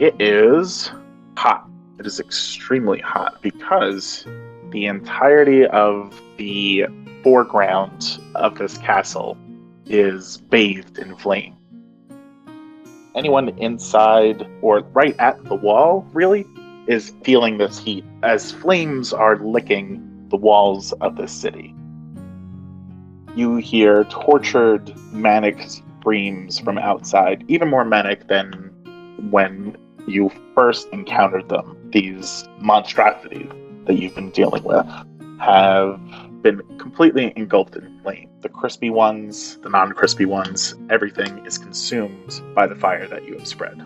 It is hot. It is extremely hot because the entirety of the foreground of this castle is bathed in flame. Anyone inside or right at the wall, really, is feeling this heat as flames are licking the walls of this city. You hear tortured, manic screams from outside, even more manic than when you first encountered them. These monstrosities that you've been dealing with have been completely engulfed in flame. The crispy ones, the non-crispy ones, everything is consumed by the fire that you have spread.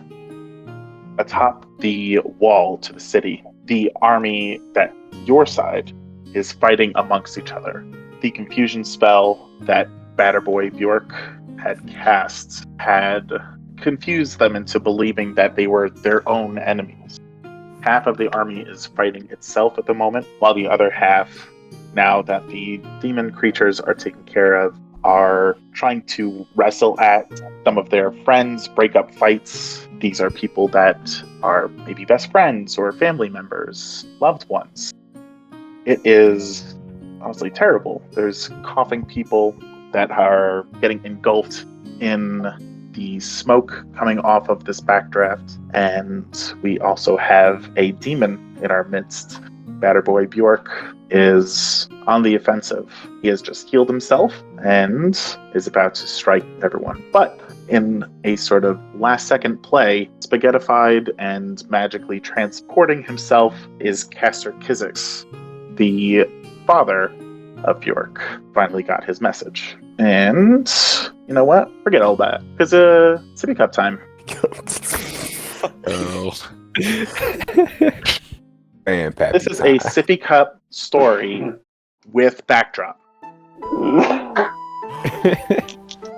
Atop the wall to the city, the army that your side is fighting amongst each other. The confusion spell that Batterboy Bjork had cast had confused them into believing that they were their own enemies. Half of the army is fighting itself at the moment, while the other half, now that the demon creatures are taken care of, are trying to wrestle at some of their friends, break up fights. These are people that are maybe best friends or family members, loved ones. It is honestly terrible. There's coughing people that are getting engulfed in the smoke coming off of this backdraft, and we also have a demon in our midst. Batterboy Bjork is on the offensive. He has just healed himself and is about to strike everyone. But in a sort of last-second play, spaghettified and magically transporting himself is Caster Kizix, the father of Bjork. Finally got his message. And you know what? Forget all that. Because Sippy Cup time. Oh. Man, Pappy. This is a Sippy Cup story with backdrop.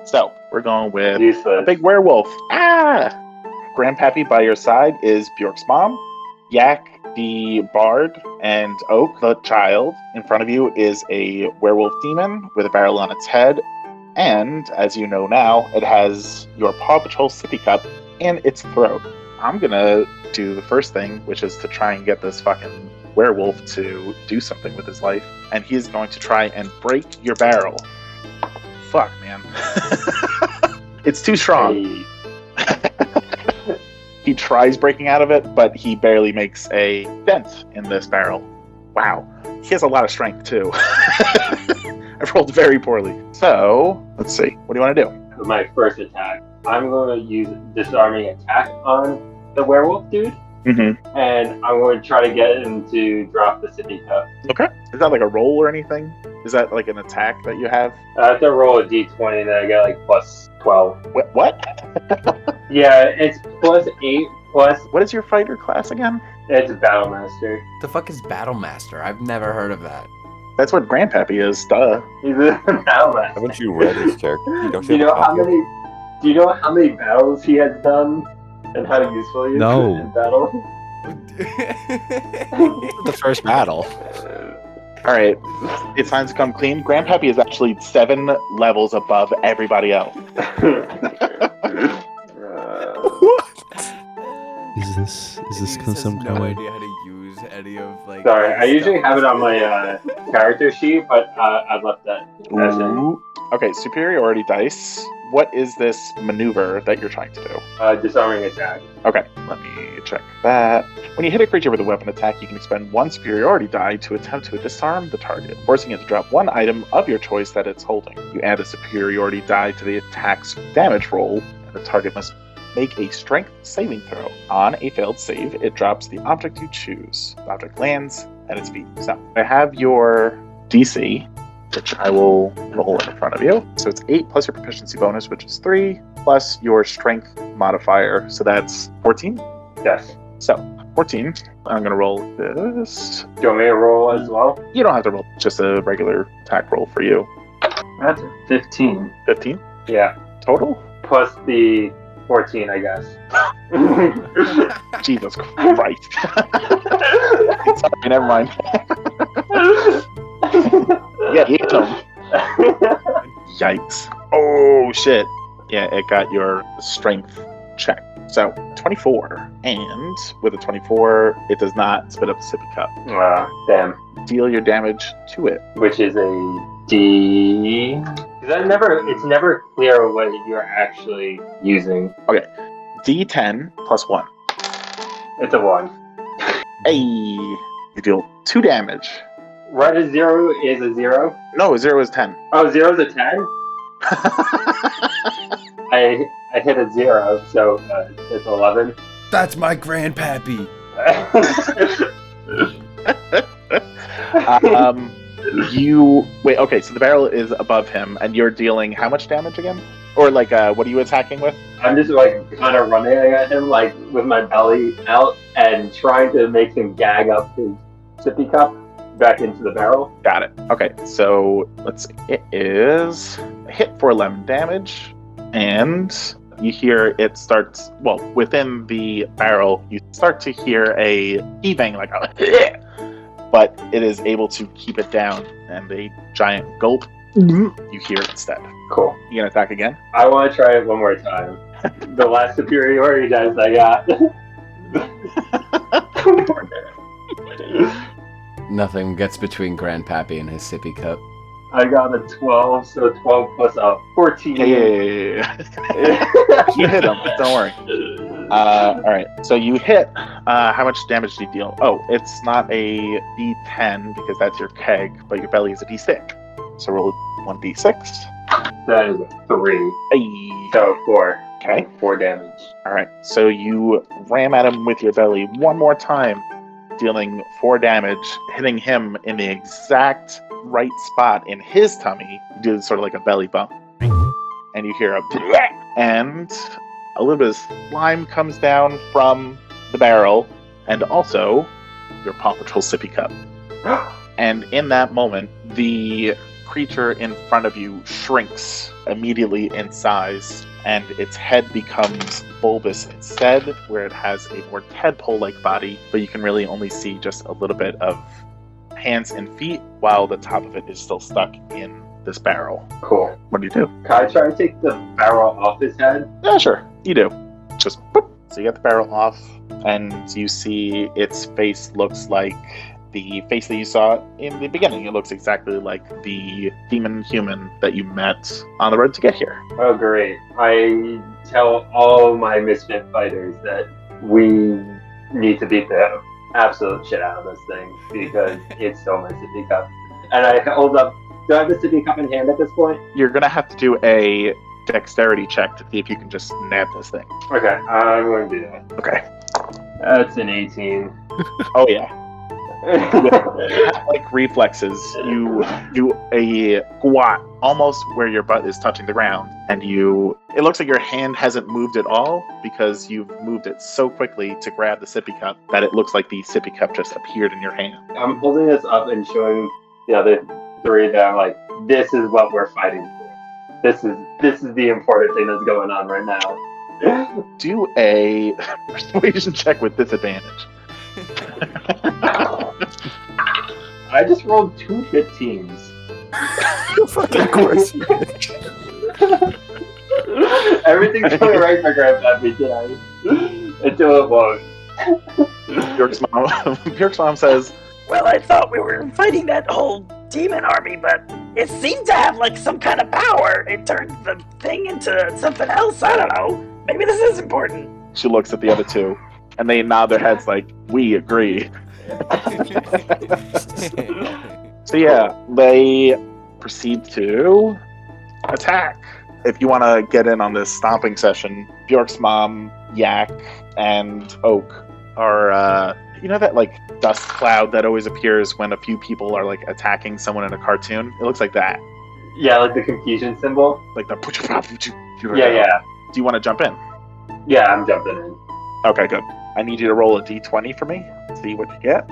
So, we're going with a big werewolf. Grandpappy by your side is Bjork's mom, Yak the bard, and Oak the child. In front of you is a werewolf demon with a barrel on its head. And, as you know now, it has your Paw Patrol Sippy Cup in its throat. I'm gonna do the first thing, which is to try and get this fucking werewolf to do something with his life. And he's going to try and break your barrel. Fuck, man. It's too strong. He tries breaking out of it, but he barely makes a dent in this barrel. Wow. He has a lot of strength, too. I've rolled very poorly. So, let's see. What do you want to do? For my first attack, I'm going to use disarming attack on the werewolf dude. Mm-hmm. And I'm going to try to get him to drop the sippy cup. Okay. Is that like a roll or anything? Is that like an attack that you have? I have to roll a d20 and then I get like plus 12. What? Yeah, it's plus 8 plus... What is your fighter class again? It's Battlemaster. The fuck is Battlemaster? I've never heard of that. That's what Grandpappy is, duh. He's a Battlemaster. Haven't you read his character? Do you know how many battles he has done? And how useful he is in battle? The first battle. Alright, it's time to come clean. Grandpappy is actually 7 levels above everybody else. Is this some no kind idea how to use any of like. Sorry, I usually have it on my character sheet, but I left that. Ooh. Okay, superiority dice. What is this maneuver that you're trying to do? Disarming attack. Okay, let me check that. When you hit a creature with a weapon attack, you can expend 1 superiority die to attempt to disarm the target, forcing it to drop 1 item of your choice that it's holding. You add a superiority die to the attack's damage roll, and the target must make a strength saving throw. On a failed save, it drops the object you choose. The object lands at its feet. So, I have your DC, which I will roll in front of you. So it's 8 plus your proficiency bonus, which is 3, plus your strength modifier. So that's 14? Yes. So, 14. I'm going to roll this. Do you want me to roll as well? You don't have to roll, just a regular attack roll for you. That's a 15. 15? Yeah. Total? Plus the 14, I guess. Jesus Christ. Sorry, never mind. Yeah, you told me. Yikes. Oh, shit. Yeah, it got your strength check. So 24, and with a 24, it does not spit up the sippy cup. Damn. Deal your damage to it. Which is a D. It's never clear what you're actually using. D10 plus 1. It's a 1. Hey, you deal 2 damage. Right as 0 is a 0? No, 0 is 10. Oh, 0 is a 10? I hit a 0, so it's 11. That's my grandpappy. Wait, okay, so the barrel is above him, and you're dealing how much damage again? Or, what are you attacking with? I'm just, kind of running at him, with my belly out, and trying to make him gag up his sippy cup back into the barrel. Got it. Okay, so let's see. It is a hit for 11 damage, and you hear it starts, within the barrel, you start to hear a heaving, but it is able to keep it down, and a giant gulp, you hear it instead. Cool. You gonna attack again? I want to try it one more time. The last superiority dice I got. Nothing gets between grandpappy and his sippy cup. I got a 12, so 12 plus 14. Yeah. You hit him, don't worry. Alright, so you hit. How much damage do you deal? Oh, it's not a D10 because that's your keg, but your belly is a D6. So roll 1d6. That is a 3. Hey. So 4. Okay. 4 damage. Alright, so you ram at him with your belly one more time, dealing 4 damage, hitting him in the exact right spot in his tummy. You do sort of like a belly bump. And you hear a and a little bit of slime comes down from the barrel, and also your Paw Patrol sippy cup. And in that moment, the creature in front of you shrinks immediately in size, and its head becomes bulbous instead, where it has a more tadpole-like body, but you can really only see just a little bit of hands and feet, while the top of it is still stuck in this barrel. Cool. What do you do? Can I try to take the barrel off his head? Yeah, sure. You do. Just boop. So you get the barrel off, and you see its face looks like the face that you saw in the beginning. It looks exactly like the demon human that you met on the road to get here. Oh, great. I tell all my misfit fighters that we need to beat the absolute shit out of this thing, because it's so my sippy cup. And I hold up. Do I have the sippy cup in hand at this point? You're going to have to do a dexterity check to see if you can just nab this thing. Okay, I'm going to do that. Okay. That's an 18. Oh, yeah. Like reflexes, you do a squat almost where your butt is touching the ground, and it looks like your hand hasn't moved at all because you've moved it so quickly to grab the sippy cup that it looks like the sippy cup just appeared in your hand. I'm holding this up and showing the other 3 that I'm like, this is what we're fighting for. This is the important thing that's going on right now. Do a persuasion check with disadvantage. I just rolled 2 15s. Fucking course. Everything's going right for Grandpappy today. Until it won't. Bjork's mom says, Well, I thought we were fighting that whole demon army, but it seemed to have some kind of power. It turned the thing into something else. I don't know. Maybe this is important. she looks at the other 2, and they nod their heads like, we agree. So yeah, they proceed to attack. If you want to get in on this stomping session, Bjork's mom, Yak, and Oak are, you know that dust cloud that always appears when a few people are attacking someone in a cartoon? It looks like that. Yeah, like the confusion symbol. Like the Yeah. Do you want to jump in? Yeah, I'm jumping in. Okay, good. I need you to roll a d20 for me. See what you get.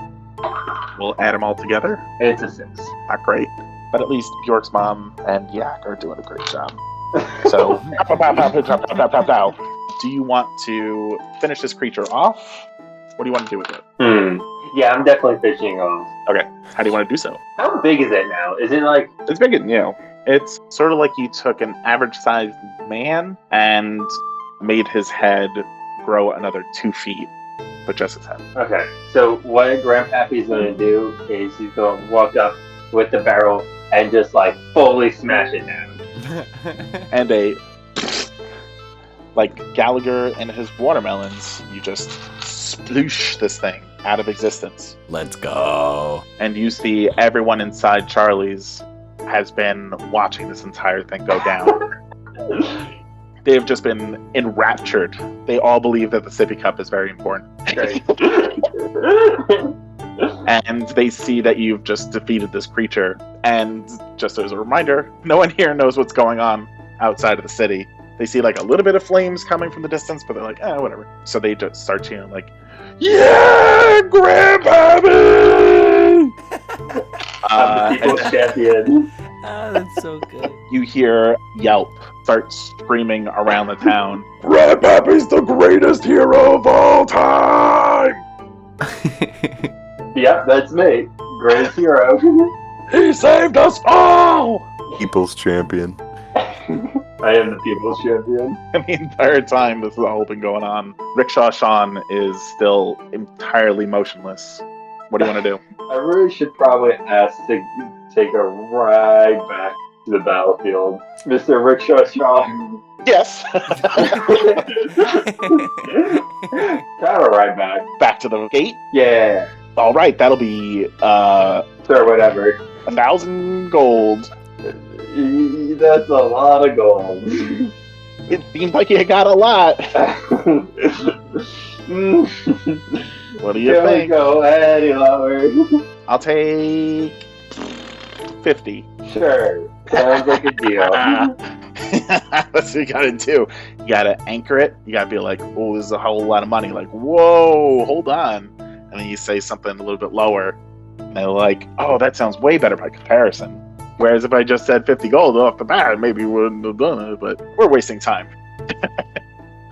We'll add them all together. It's a 6. Not great, but at least Bjork's mom and Yak are doing a great job. So, do you want to finish this creature off? What do you want to do with it? Yeah, I'm definitely fishing off. Okay, how do you want to do so? How big is it now? Is it It's bigger than you. It's sort of like you took an average-sized man and made his head grow another 2 feet, but just his head. Okay, so what Grandpappy's gonna do is he's gonna walk up with the barrel and just like fully smash it down. And like Gallagher and his watermelons, you just sploosh this thing out of existence. Let's go. And you see everyone inside Charlie's has been watching this entire thing go down. They have just been enraptured. They all believe that the sippy cup is very important. And they see that you've just defeated this creature. And just as a reminder, no one here knows what's going on outside of the city. They see like a little bit of flames coming from the distance, but they're like, whatever. So they just start cheering like, yeah, Grandpappy! I'm the people's champion. Oh, that's so good. You hear Yelp start screaming around the town, Grandpappy's the greatest hero of all time! Yep, that's me. Greatest hero. He saved us all! People's champion. I am the people's champion. And the entire time this has all been going on, Rickshaw Sean is still entirely motionless. What do you want to do? I really should probably ask to take a ride back to the battlefield. Mr. Rickshaw Shaw. Yes! Kind of ride back. Back to the gate? Yeah. Alright, that'll be, Sure, whatever. 1,000 gold. That's a lot of gold. It seems like you got a lot. What do you Can we think? go any lower? I'll take 50. Sure. Sounds like a deal. That's what you gotta do. You gotta anchor it. You gotta be like, oh, this is a whole lot of money. Like, whoa, hold on. And then you say something a little bit lower. And they're like, oh, that sounds way better by comparison. Whereas if I just said 50 gold off the bat, maybe we wouldn't have done it, but we're wasting time.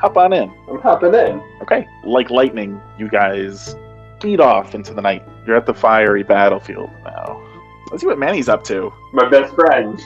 Hop on in. I'm hopping in. Okay. Like lightning, you guys speed off into the night. You're at the fiery battlefield now. Let's see what Manny's up to. My best friend.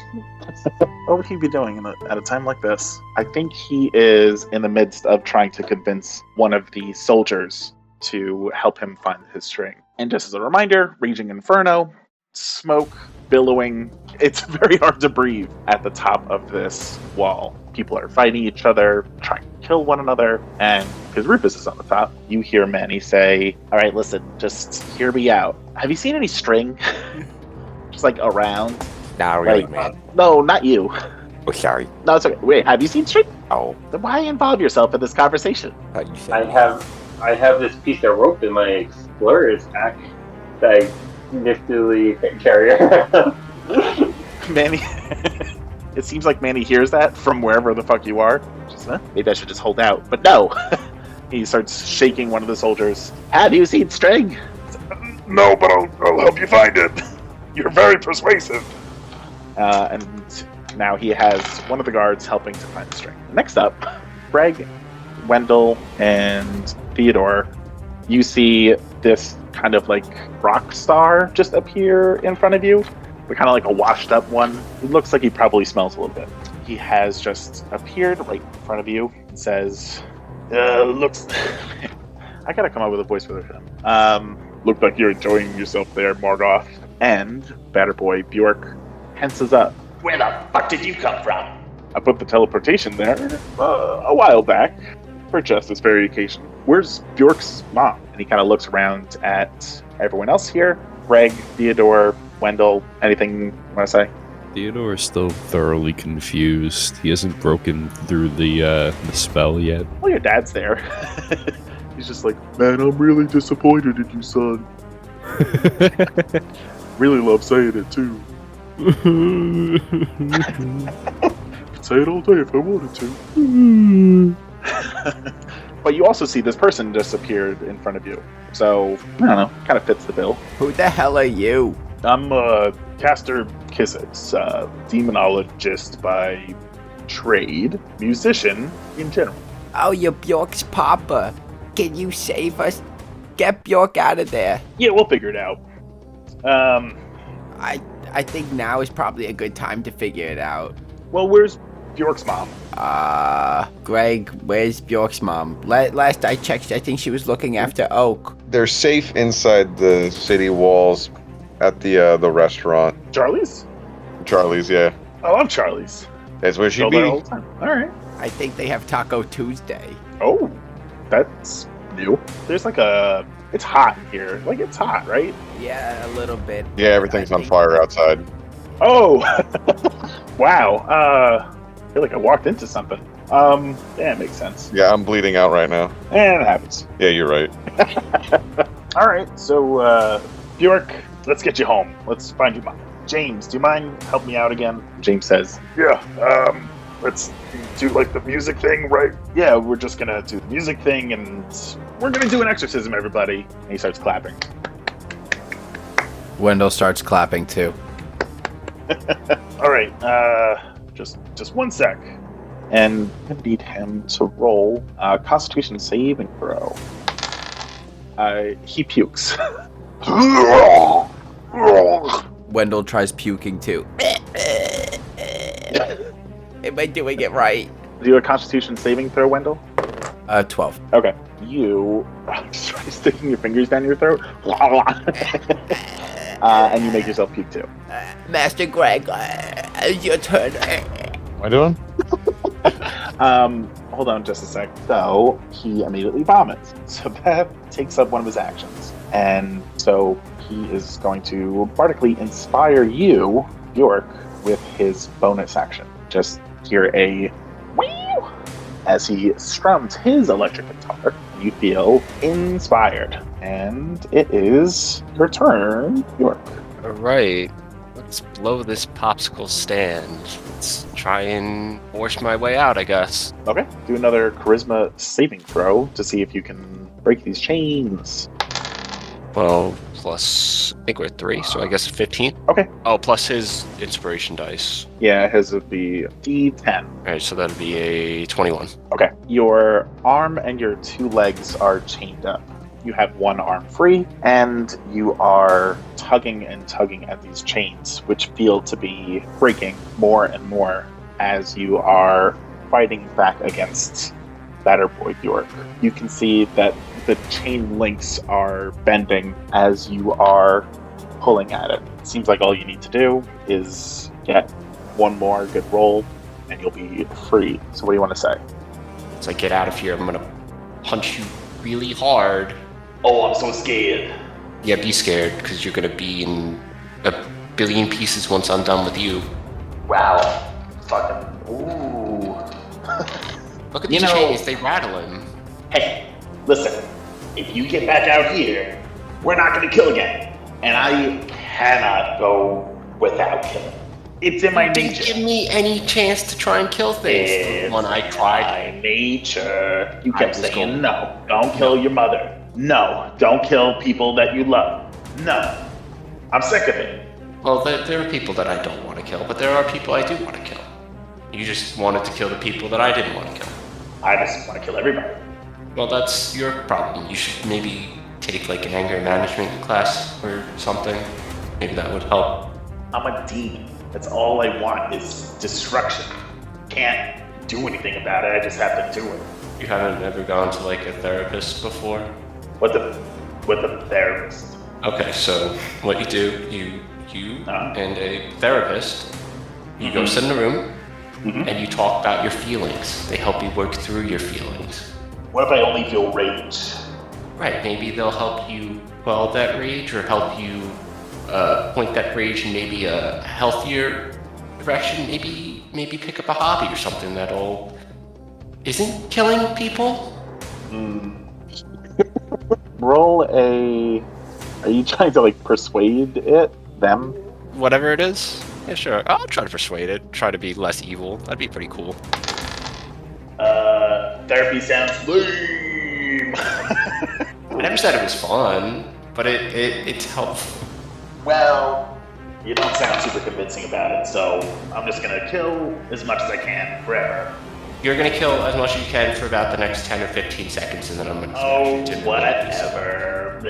What would he be doing at a time like this? I think he is in the midst of trying to convince one of the soldiers to help him find his string. And just as a reminder, Raging Inferno, smoke, billowing. It's very hard to breathe at the top of this wall. People are fighting each other, trying to kill one another, and because Rufus is on the top, you hear Manny say, all right, listen, just hear me out. Have you seen any string? Just like around? Not really, Like, man. No, not you. Oh, sorry. No, it's okay. Wait, have you seen string? Oh, Then why involve yourself in this conversation? thought you said I have this piece of rope in my explorer's pack that I niftily carry around. Manny, it seems like Manny hears that from wherever the fuck you are. Just, maybe I should just hold out. But no! He starts shaking one of the soldiers. Have you seen string? No, but I'll help you find it. You're very persuasive. And now he has one of the guards helping to find the string. Next up, Greg, Wendell, and Theodore. You see this kind of like rock star just appear in front of you. But kind of like a washed up one. It looks like he probably smells a little bit. He has just appeared right in front of you and says, looks... I gotta come up with a voice for him. Looked like you're enjoying yourself there, Morgoth. And Batterboy Bjork tenses up. Where the fuck did you come from? I put the teleportation there a while back for just this very occasion. Where's Bjork's mom? And he kind of looks around at everyone else here. Greg, Theodore, Wendell, anything you want to say? Theodore is still thoroughly confused. He hasn't broken through the spell yet. Well, your dad's there. He's just like, man, I'm really disappointed in you, son. Really love saying it, too. Could say it all day if I wanted to. But you also see this person just appeared in front of you. So, I don't know, kind of fits the bill. Who the hell are you? I'm Caster Kissix, demonologist by trade, musician in general. Oh, you're Bjork's papa. Can you save us? Get Bjork out of there. Yeah, we'll figure it out. I think now is probably a good time to figure it out. Well, where's Bjork's mom? Greg, where's Bjork's mom? Last I checked, I think she was looking after Oak. They're safe inside the city walls at the restaurant. Charlie's? Charlie's, yeah. I love Charlie's. That's where she'd Go there all be. the time. All right. I think they have Taco Tuesday. Oh, that's new. There's like a. It's hot in here. Like it's hot, right? Yeah, a little bit. Yeah, everything's on fire outside. Oh, wow. I feel like I walked into something. Yeah, it makes sense. Yeah, I'm bleeding out right now. And it happens. Yeah, you're right. All right, so Bjork, let's get you home. Let's find your mom. James, do you mind help me out again? James says, Yeah, let's do like the music thing, right? yeah, we're just gonna do the music thing and we're gonna do an exorcism, everybody. And he starts clapping. Wendell starts clapping too. All right, just 1 sec. And I need him to roll a Constitution saving throw. He pukes. Wendell tries puking too. Am I doing it right? Do a Constitution saving throw, Wendell. 12. Okay. You try sticking your fingers down your throat, and you make yourself puke too. Master Greg, it's your turn. What am I doing? Hold on just a sec. So he immediately vomits. So that takes up one of his actions. And so he is going to bardically inspire you, Bjork, with his bonus action. Just hear a whew as he strums his electric guitar. You feel inspired. And it is your turn, Bjork. All right, let's blow this popsicle stand. Let's try and force my way out, I guess. Okay. Do another charisma saving throw to see if you can break these chains. Well, plus, I think we're at 3, so I guess 15. Okay. Oh, plus his inspiration dice. Yeah, his would be D10. All right, so that'd be a 21. Okay. Your arm and your 2 legs are chained up. You have 1 arm free, and you are tugging and tugging at these chains, which feel to be breaking more and more as you are fighting back against Batter Boy Bjork. You can see that the chain links are bending as you are pulling at it. It seems like all you need to do is get 1 more good roll, and you'll be free. So what do you want to say? As I get out of here, I'm gonna punch you really hard. Oh, I'm so scared. Yeah, be scared, because you're gonna be in a billion pieces once I'm done with you. Wow. Fucking. Ooh. Look at You these know- chains, they rattle him. Hey, listen. If you get back out here, we're not gonna kill again. And I cannot go without killing. It's in my Didn't nature. give me any chance to try and kill things. It's When I tried. my nature. You I kept was saying going- no. Don't kill your mother. No. Don't kill people that you love. No. I'm sick of it. Well, there are people that I don't want to kill, but there are people I do want to kill. You just wanted to kill the people that I didn't want to kill. I just want to kill everybody. Well, that's your problem. You should maybe take like an anger management class or something. Maybe that would help. I'm a demon. That's all I want is destruction. Can't do anything about it. I just have to do it. You haven't ever gone to like a therapist before? With the therapist. Okay, so what you do, you and a therapist, you go sit in a room and you talk about your feelings. They help you work through your feelings. What if I only feel rage? Right, maybe they'll help you quell that rage or help you point that rage in maybe a healthier direction. Maybe pick up a hobby or something that'll isn't killing people. Roll a... Are you trying to, like, persuade them? Whatever it is. Yeah, sure. I'll try to persuade it. Try to be less evil. That'd be pretty cool. Therapy sounds lame. I never said it was fun, but it's helpful. Well, you don't sound super convincing about it, so I'm just gonna kill as much as I can forever. You're gonna kill as much as you can for about the next 10 or 15 seconds, and then I'm gonna Oh, smash you to whatever.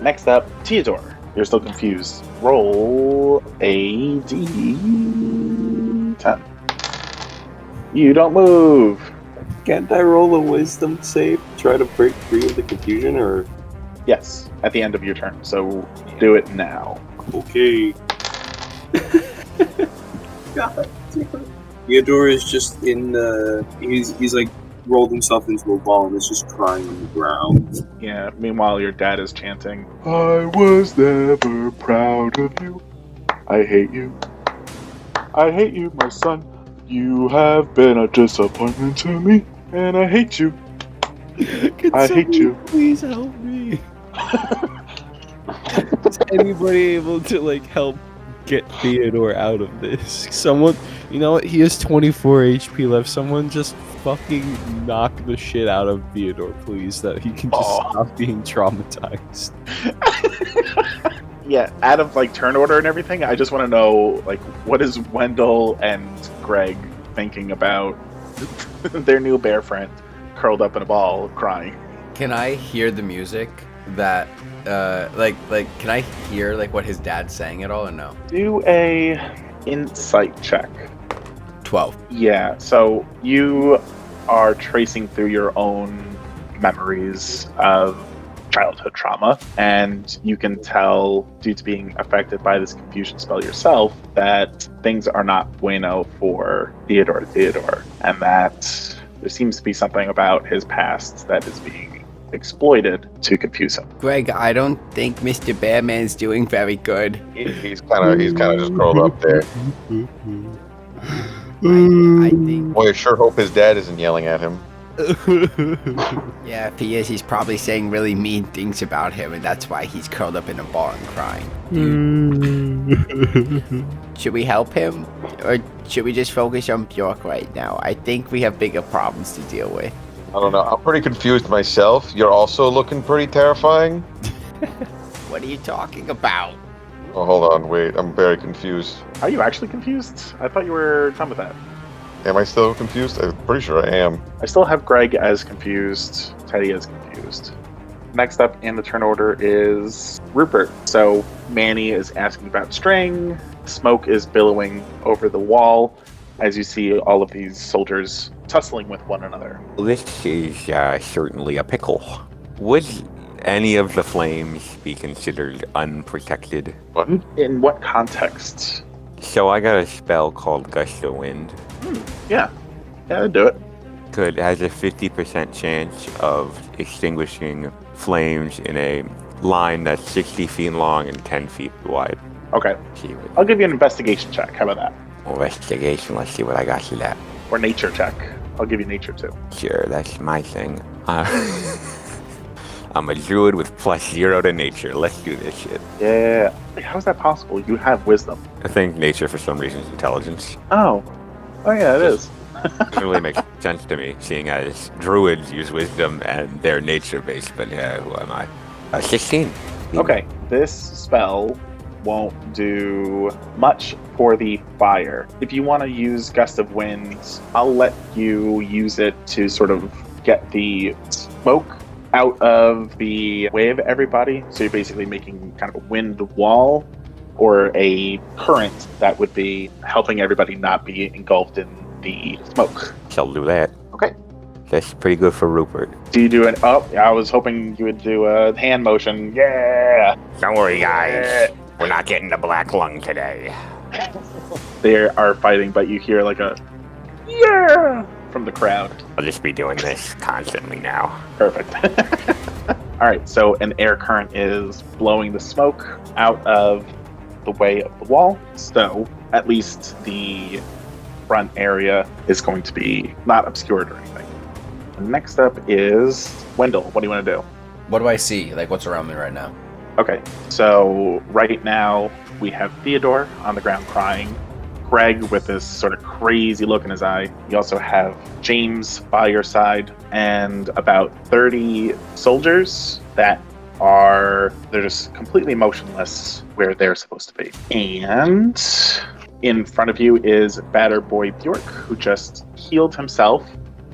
Next up, Theodore. You're still confused. Roll a D... 10. You don't move. Can't I roll a wisdom save to try to break free of the confusion, or? Yes, at the end of your turn. So do it now. Okay. God. Theodore is just in the... He's like rolled himself into a ball and is just crying on the ground. Yeah, meanwhile your dad is chanting, I was never proud of you. I hate you. I hate you, my son. You have been a disappointment to me, and I hate you. I hate you. Please help me. Is anybody able to help get Theodore out of this? Someone, you know what? He has 24 HP left. Someone just fucking knock the shit out of Theodore, please, that he can just stop being traumatized. Yeah, out of turn order and everything, I just want to know what is Wendell and Greg thinking about their new bear friend curled up in a ball crying? Can I hear the music that can I hear what his dad's saying at all, or no? Do a insight check. 12. Yeah, so you are tracing through your own memories of childhood trauma, and you can tell, due to being affected by this confusion spell yourself, that things are not bueno for Theodore, and that there seems to be something about his past that is being exploited to confuse him. Greg, I don't think Mr. Bearman's doing very good. He's kind of just curled up there. I think... Boy, I sure hope his dad isn't yelling at him. Yeah, if he is, he's probably saying really mean things about him, and that's why he's curled up in a ball and crying. Should we help him, or should we just focus on Bjork right now? I think we have bigger problems to deal with. I don't know. I'm pretty confused myself. You're also looking pretty terrifying. What are you talking about? Oh, hold on. Wait. I'm very confused. Are you actually confused? I thought you were done with that. Am I still confused? I'm pretty sure I am. I still have Greg as confused, Teddy as confused. Next up in the turn order is Rupert. So Manny is asking about string. Smoke is billowing over the wall as you see all of these soldiers tussling with one another. This is certainly a pickle. Would any of the flames be considered unprotected? What? In what context? So I got a spell called Gust of Wind. Yeah, I'd do it. Has a 50% chance of extinguishing flames in a line that's 60 feet long and 10 feet wide. Okay. I'll give you an investigation check. How about that? Investigation, let's see what I got for that. Or nature check. I'll give you nature too. Sure, that's my thing. I'm a druid with +0 to nature. Let's do this shit. Yeah. How is that possible? You have wisdom. I think nature for some reason is intelligence. Oh yeah, it is. Doesn't really make sense to me, seeing as druids use wisdom and they're nature-based, but yeah, who am I? 16. Okay, this spell won't do much for the fire. If you want to use Gust of Wind, I'll let you use it to sort of get the smoke out of the way of everybody. So you're basically making kind of a wind wall or a current that would be helping everybody not be engulfed in the smoke. Shall do that. Okay. That's pretty good for Rupert. Do you do an... Oh, I was hoping you would do a hand motion. Yeah! Don't worry, guys. We're not getting the black lung today. They are fighting, but you hear a... Yeah! From the crowd. I'll just be doing this constantly now. Perfect. Alright, so an air current is blowing the smoke out of the way of the wall. So, at least the front area is going to be not obscured or anything. Next up is Wendell. What do you want to do? What do I see? What's around me right now? Okay, so right now we have Theodore on the ground crying, Greg with this sort of crazy look in his eye. You also have James by your side, and about 30 soldiers that they're just completely motionless where they're supposed to be. And in front of you is Batter Boy Bjork, who just healed himself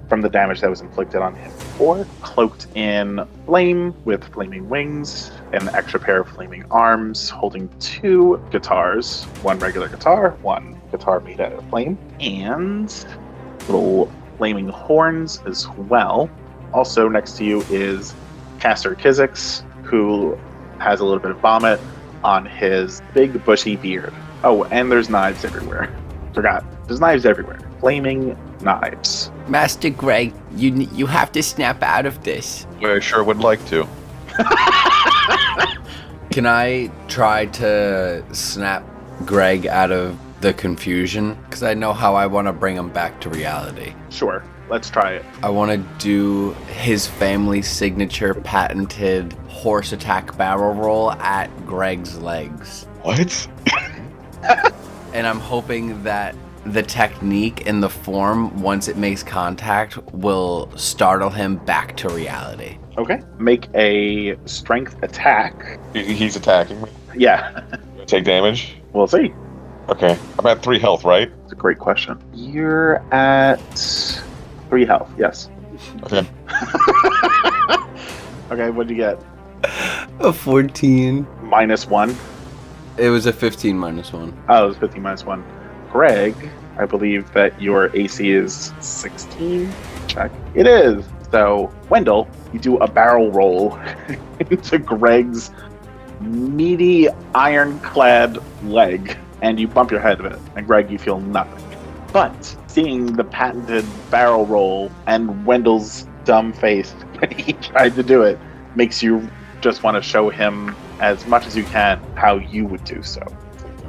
from the damage that was inflicted on him before, cloaked in flame with flaming wings, an extra pair of flaming arms, holding 2 guitars, 1 regular guitar, 1 guitar made out of flame, and little flaming horns as well. Also next to you is Caster Kizix, who has a little bit of vomit on his big bushy beard. Oh, and there's knives everywhere. Forgot. There's knives everywhere. Flaming knives. Master Greg, you have to snap out of this. I sure would like to. Can I try to snap Greg out of the confusion? Because I know how I want to bring him back to reality. Sure. Let's try it. I want to do his family signature patented horse attack barrel roll at Greg's legs. What? And I'm hoping that the technique and the form, once it makes contact, will startle him back to reality. Okay. Make a strength attack. He's attacking me. Yeah. Take damage? We'll see. Okay. I'm at 3 health, right? It's a great question. You're at 3 health, yes. Okay. Okay, what'd you get? A 14. -1. It was a 15 -1. Oh, it was 15 -1. Greg, I believe that your AC is 16. Check. It is. So, Wendell, you do a barrel roll into Greg's meaty, ironclad leg, and you bump your head with it. And Greg, you feel nothing. But seeing the patented barrel roll and Wendell's dumb face when he tried to do it makes you just want to show him as much as you can how you would do so.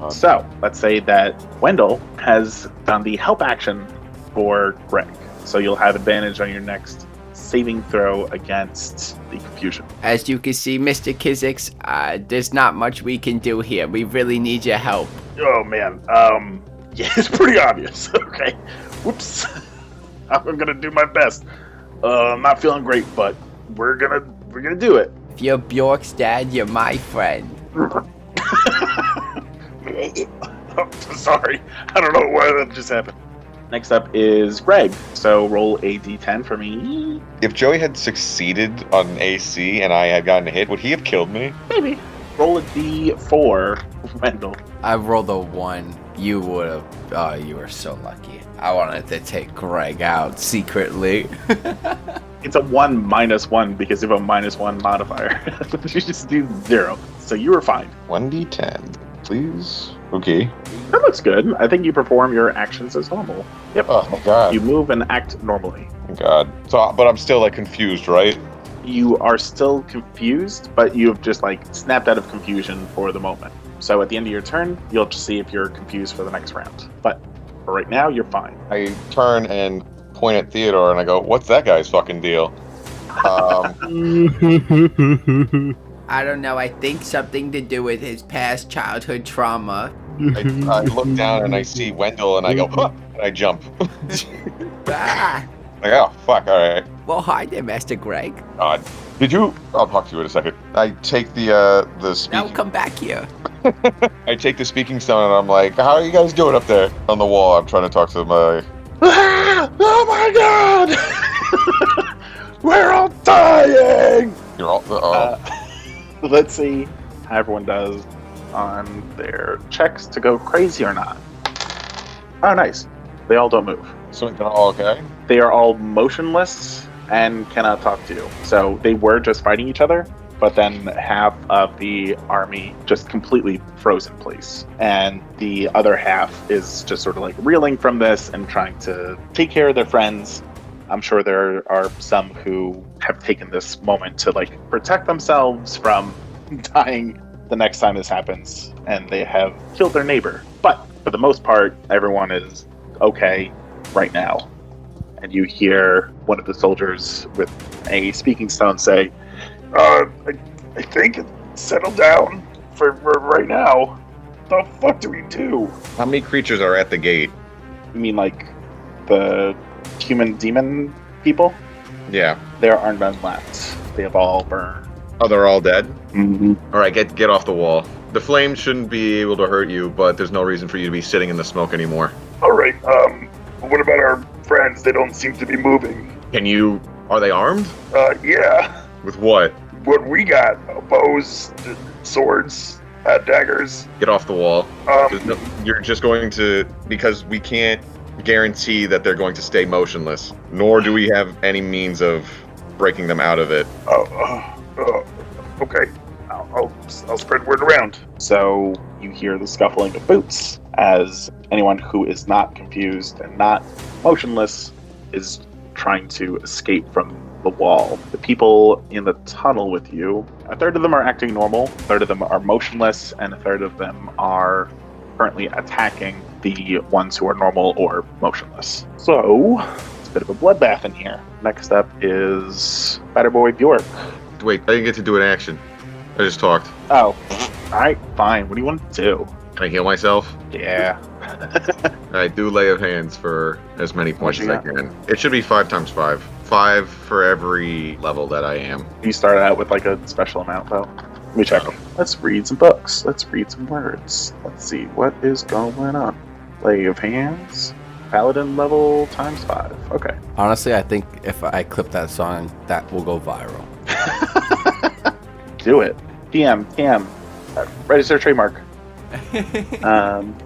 So, let's say that Wendell has done the help action for Greg. So you'll have advantage on your next saving throw against the confusion. As you can see, Mr. Kizix, there's not much we can do here. We really need your help. Oh man, yeah, it's pretty obvious. Okay, whoops. I'm gonna do my best. I'm not feeling great, but we're gonna do it. If you're Bjork's dad, you're my friend. I'm sorry, I don't know why that just happened. Next up is Greg. So roll a d10 for me. If Joey had succeeded on AC and I had gotten a hit, would he have killed me? Maybe. Roll a d4, Wendell. I rolled a 1. You would have. Oh, you were so lucky. I wanted to take Greg out secretly. It's a 1 -1 because of a -1 modifier. You just do 0. So you were fine. 1d10, please. Okay. That looks good. I think you perform your actions as normal. Yep. Oh my god. You move and act normally. God. So, but I'm still like confused, right? You are still confused, but you've just like snapped out of confusion for the moment. So at the end of your turn, you'll just see if you're confused for the next round. But for right now, you're fine. I turn and point at Theodore and I go, "What's that guy's fucking deal?" I don't know. I think something to do with his past childhood trauma. I look down and I see Wendell and I go, "Huh," and I jump. Ah. Like, oh fuck! All right. Well, hi there, Master Greg. God. Did you? I'll talk to you in a second. I take the Now speaking. come back here. I take the speaking stone and I'm like, "How are you guys doing up there on the wall?" I'm trying to talk to my. Oh my god! We're all dying! You're all. Let's see how everyone does on their checks to go crazy or not. Oh, nice. They all don't move. So they're all okay. They are all motionless and cannot talk to you. So they were just fighting each other, but then half of the army just completely froze in place. And the other half is just sort of like reeling from this and trying to take care of their friends. I'm sure there are some who have taken this moment to like protect themselves from dying the next time this happens, and they have killed their neighbor. But for the most part, everyone is okay right now. And you hear one of the soldiers with a speaking stone say, I think it's settled down for right now. The fuck do we do? How many creatures are at the gate? you mean like the human demon people? Yeah. There are none left. They have all burned. Oh, they're all dead? Mm-hmm. All right, get off the wall. The flames shouldn't be able to hurt you, but there's no reason for you to be sitting in the smoke anymore. All right, what about our friends? They don't seem to be moving. Are they armed? Yeah. With what? What we got, bows, swords, Had daggers. Get off the wall. Um, You're just going to, because we can't guarantee that they're going to stay motionless, nor do we have any means of breaking them out of it. Okay. I'll spread word around. So you hear the scuffling of boots as anyone who is not confused and not motionless is trying to escape from the wall. The people in the tunnel with you, a third of them are acting normal, a third of them are motionless, and a third of them are currently attacking the ones who are normal or motionless. So, it's a bit of a bloodbath in here. Next up is Better Boy Bjork. Wait, I didn't get to do an action. I just talked. Oh, alright, fine. What do you want to do? Can I heal myself? Yeah. I do lay of hands for as many points as I can. It should be 5 times 5. 5 for every level that I am. You started out with like a special amount, though. Let me check. Let's read some books. Let's read some words. Let's see what is going on. Lay of hands. Paladin level times 5. Okay. Honestly, I think if I clip that song, that will go viral. Do it. TM. Register trademark.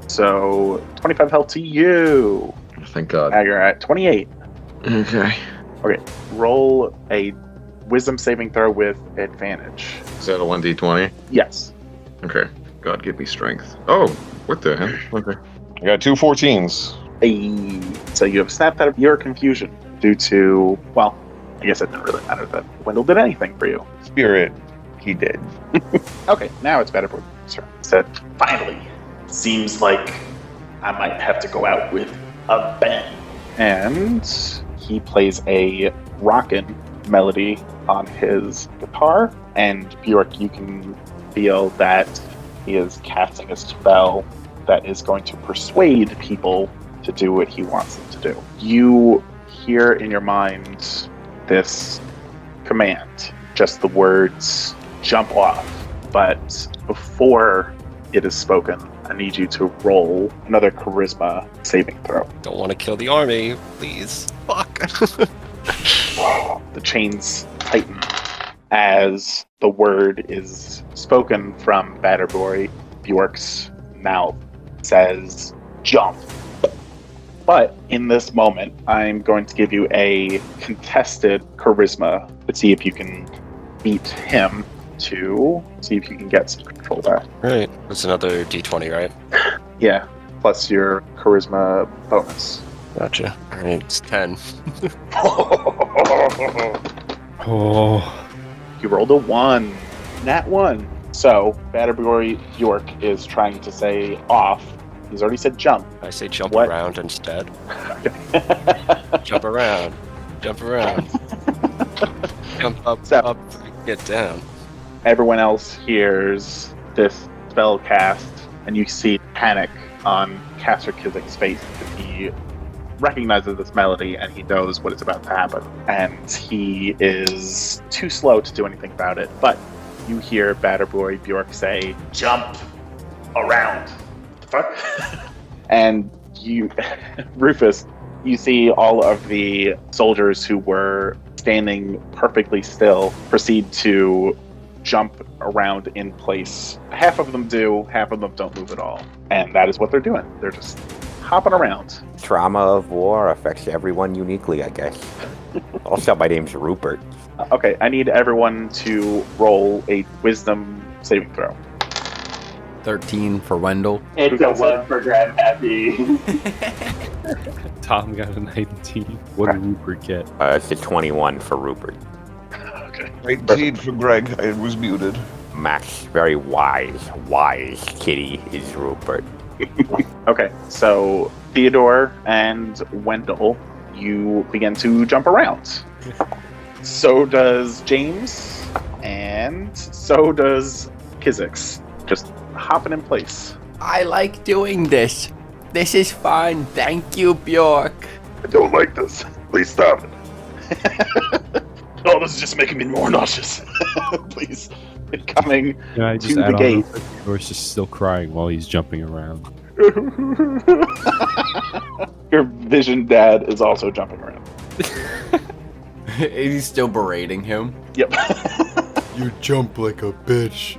So 25 health to you. Thank God. Now you're at 28. Okay. Okay. Roll a wisdom saving throw with advantage. Is that a 1d20? Yes. Okay. God, give me strength. Oh, what the hell? Okay. I got 2 14s. So you have snapped out of your confusion due to, well, I guess it didn't really matter that Wendell did anything for you. Spirit, he did. Okay, now it's better for sir. Said, Finally. Seems like I might have to go out with a bang. and he plays a rockin' melody on his guitar, and Bjork, you can feel that he is casting a spell that is going to persuade people to do what he wants them to do. You hear in your mind this command, just the words, jump off. But before it is spoken, I need you to roll another charisma saving throw. Don't want to kill the army, please. Fuck. The chains tighten as the word is spoken from Batterboy. Bjork's mouth says, jump. But in this moment, I'm going to give you a contested charisma to see if you can beat him, to see if you can get some control back. Right. That's another d20, right? Yeah, plus your charisma bonus. Gotcha. Alright, it's 10. Oh, You rolled a 1. Nat 1. So, Batterboy Bjork is trying to say off. He's already said jump. I say jump What? around instead. Jump around. Jump around. Jump up, So- up, get down. Everyone else hears this spell cast, and you see panic on Caster Kizik's face because he recognizes this melody and he knows what is about to happen. And he is too slow to do anything about it. But you hear Batterboy Bjork say, Jump around. The fuck? and you, Rufus, you see all of the soldiers who were standing perfectly still proceed to jump around in place. Half of them do, half of them don't move at all. And that is what they're doing. They're just hopping around. Trauma of war affects everyone uniquely, I guess. Also, my name's Rupert. Okay, I need everyone to roll a wisdom saving throw. 13 for Wendell. It's a one for Grandpappy. Tom got a 19. What did Rupert get? It's a 21 for Rupert. Okay. 18 for Greg. I was muted. Max, very wise kitty is Rupert. Okay, so Theodore and Wendell, you begin to jump around. So does James, and so does Kizix. Just hopping in place. I like doing this. This is fun. Thank you, Bjork. I don't like this. Please stop it. Oh, this is just making me more nauseous. Please. Coming Can I just to add the on gate. Or is just still crying while he's jumping around? Your vision dad is also jumping around. Is he still berating him? Yep. You jump like a bitch.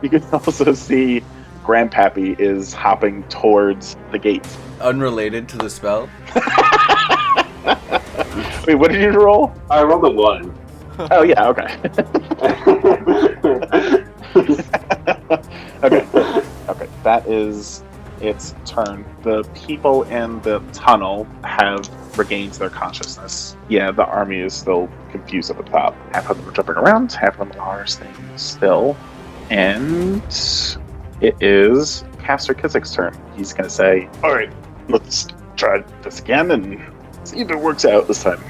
You can also see Grandpappy is hopping towards the gate. Unrelated to the spell? Wait, what did you roll? I rolled a 1. Oh, yeah, okay. Okay, that is its turn. The people in the tunnel have regained their consciousness. Yeah, the army is still confused at the top. Half of them are jumping around, half of them are staying still. And it is Caster Kizzik's turn. He's going to say, alright, let's try this again and see if it works out this time.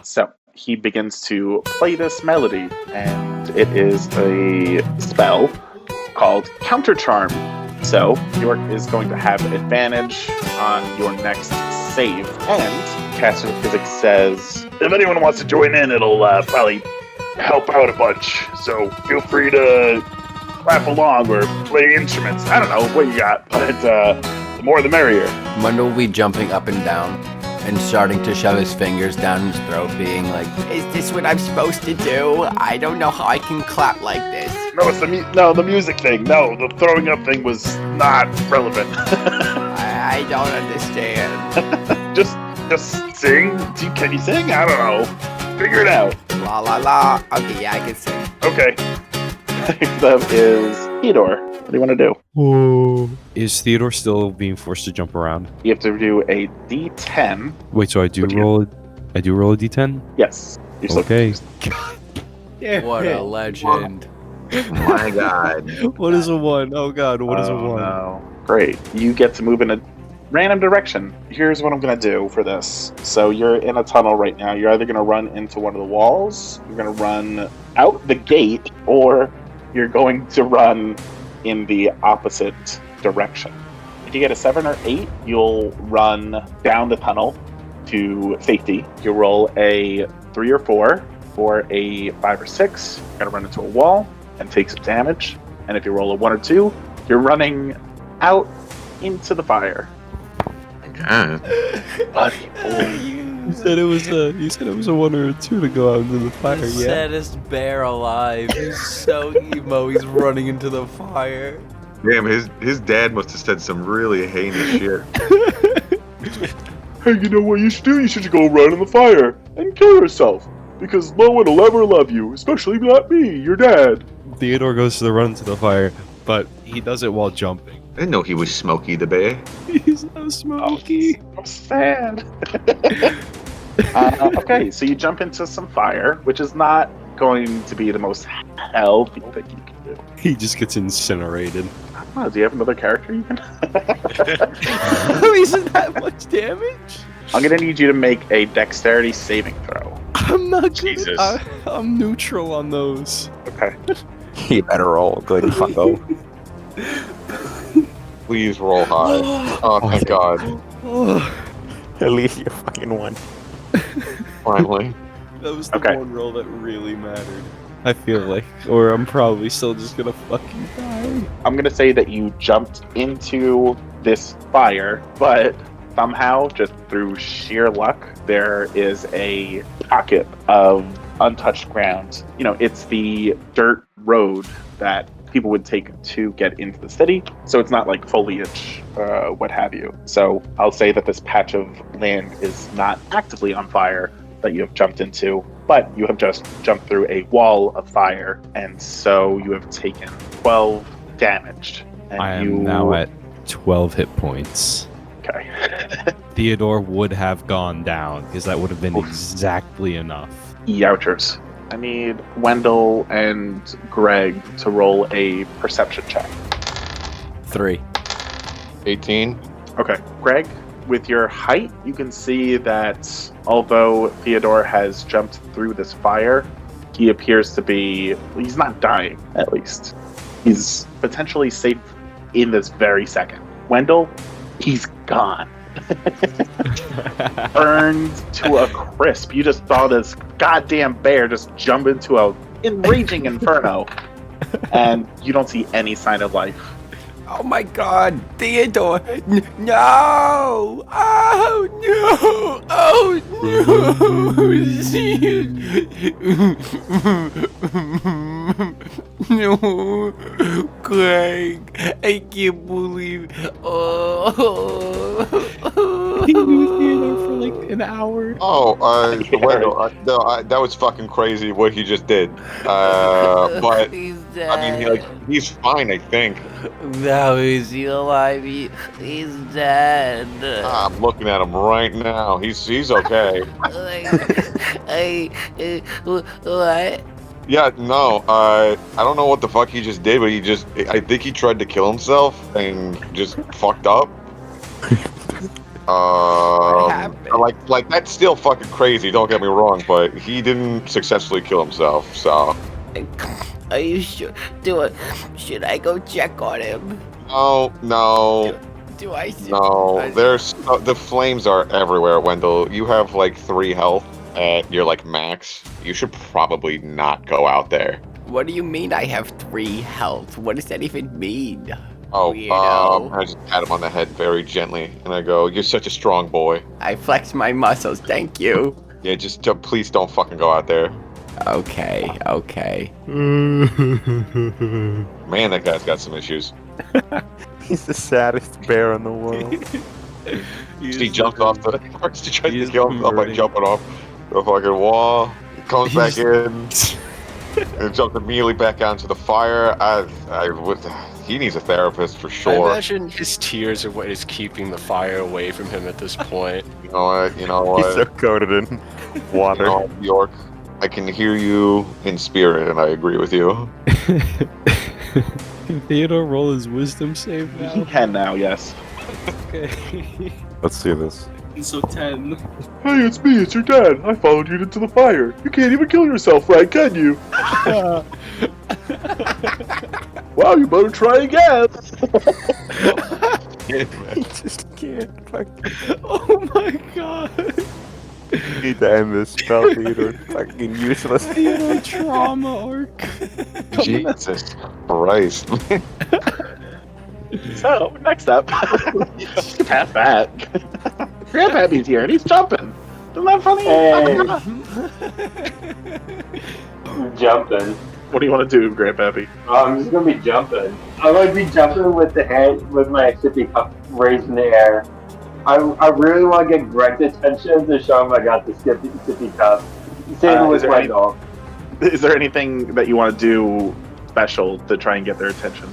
So he begins to play this melody, and it is a spell called Counter Charm. So York is going to have advantage on your next save, and Caster Physics says, If anyone wants to join in, it'll probably help out a bunch. So feel free to clap along or play instruments. I don't know what you got, but the more the merrier. Mundle will be jumping up and down and starting to shove his fingers down his throat, being like, "Is this what I'm supposed to do? I don't know how I can clap like this." No, it's the music thing. No, the throwing up thing was not relevant. I don't understand. Just sing. Can you sing? I don't know. Figure it out. La la la. Okay, yeah, I can sing. Okay. Next up is Theodore. What do you want to do? Whoa. Is Theodore still being forced to jump around? You have to do a D10. Wait, so I do roll a D10? Yes. You're still Okay. confused. What a legend. My God. What is a 1? Oh god, what is a 1? No. Great. You get to move in a random direction. Here's what I'm going to do for this. So you're in a tunnel right now. You're either going to run into one of the walls, you're going to run out the gate, or you're going to run in the opposite direction. If you get a 7 or 8, you'll run down the tunnel to safety. You'll roll a 3 or 4 or a 5 or 6. You're going to run into a wall and take some damage. And if you roll a 1 or 2, you're running out into the fire. God. Buddy boy. You said it was a 1 or a 2 to go out into the fire, The yeah? saddest bear alive. He's so emo. He's running into the fire. Damn, his dad must have said some really heinous shit. Hey, you know what you should do? You should go run in the fire and kill yourself. Because no one will ever love you, especially not me, your dad. Theodore goes to the run to the fire, but he does it while jumping. I didn't know he was Smokey the Bear. He's so smoky. I'm sad. Okay, so you jump into some fire, which is not going to be the most healthy thing you can do. He just gets incinerated. I don't know, do you have another character you can? Isn't that much damage? I'm gonna need you to make a dexterity saving throw. I'm not good. Jesus. I'm neutral on those. Okay. You better roll, good fucko. Please roll high. Oh, thank God. At least you fucking won. Finally. That was the Okay. one roll that really mattered. I feel like, or I'm probably still just gonna fucking die. I'm gonna say that you jumped into this fire, but somehow, just through sheer luck, there is a pocket of untouched ground. You know, it's the dirt road that people would take to get into the city, so it's not like foliage, what have you. So I'll say that this patch of land is not actively on fire that you have jumped into, but you have just jumped through a wall of fire, and so you have taken 12 damage. And I am now at 12 hit points. Okay. Theodore would have gone down because that would have been exactly enough. Youchers. I need Wendell and Greg to roll a perception check. 3. 18. Okay. Greg, with your height, you can see that although Theodore has jumped through this fire, he appears to be... he's not dying, at least. He's potentially safe in this very second. Wendell, he's gone. Burned to a crisp. You just saw this goddamn bear just jump into a enraging inferno, and you don't see any sign of life. Oh my God, Theodore! No! Oh no! Oh no! No, Greg, I can't believe. Oh. He knew Theodore for like an hour. Oh, that was fucking crazy what he just did. But He's I mean, dead. he's fine, I think. No, is he alive? He's dead. I'm looking at him right now. He's okay. What? Yeah, no, I don't know what the fuck he just did, but I think he tried to kill himself and just fucked up. Like that's still fucking crazy. Don't get me wrong, but he didn't successfully kill himself. So. Are you sure? Should I go check on him? No. Do I? No, there's the flames are everywhere, Wendell. You have like 3 health at your like max. You should probably not go out there. What do you mean I have 3 health? What does that even mean? Oh, Weirdo. I just pat him on the head very gently, and I go, "You're such a strong boy." I flex my muscles, thank you. Yeah, just please don't fucking go out there. Okay. Man, that guy's got some issues. He's the saddest bear in the world. He jumped off the. First, he tried to kill himself by jumping off the fucking wall. Comes back in. And jumped immediately back onto the fire. He needs a therapist for I sure. imagine his tears are what is keeping the fire away from him at this point. You know what? He's so coated in water. You know, York, I can hear you in spirit, and I agree with you. Can Theodore roll his wisdom save now? He can now, yes. Okay. Let's do this. So 10. Hey, it's me, it's your dad. I followed you into the fire. You can't even kill yourself, right, can you? Wow, you better try again. He just can't. Oh my God. You need to end this spell, Theodore. Fucking useless. Theodore trauma arc. Jesus Christ. So, next up, Pat back. Grandpappy's here and he's jumping. Isn't that funny? Jumping. What do you want to do, Grandpappy? I'm just gonna be jumping. I'm gonna be jumping with with my sippy cup raised in the air. I really want to get Greg's attention to show him I got the sippy cup. Same with Wendell. Is there anything that you want to do special to try and get their attention?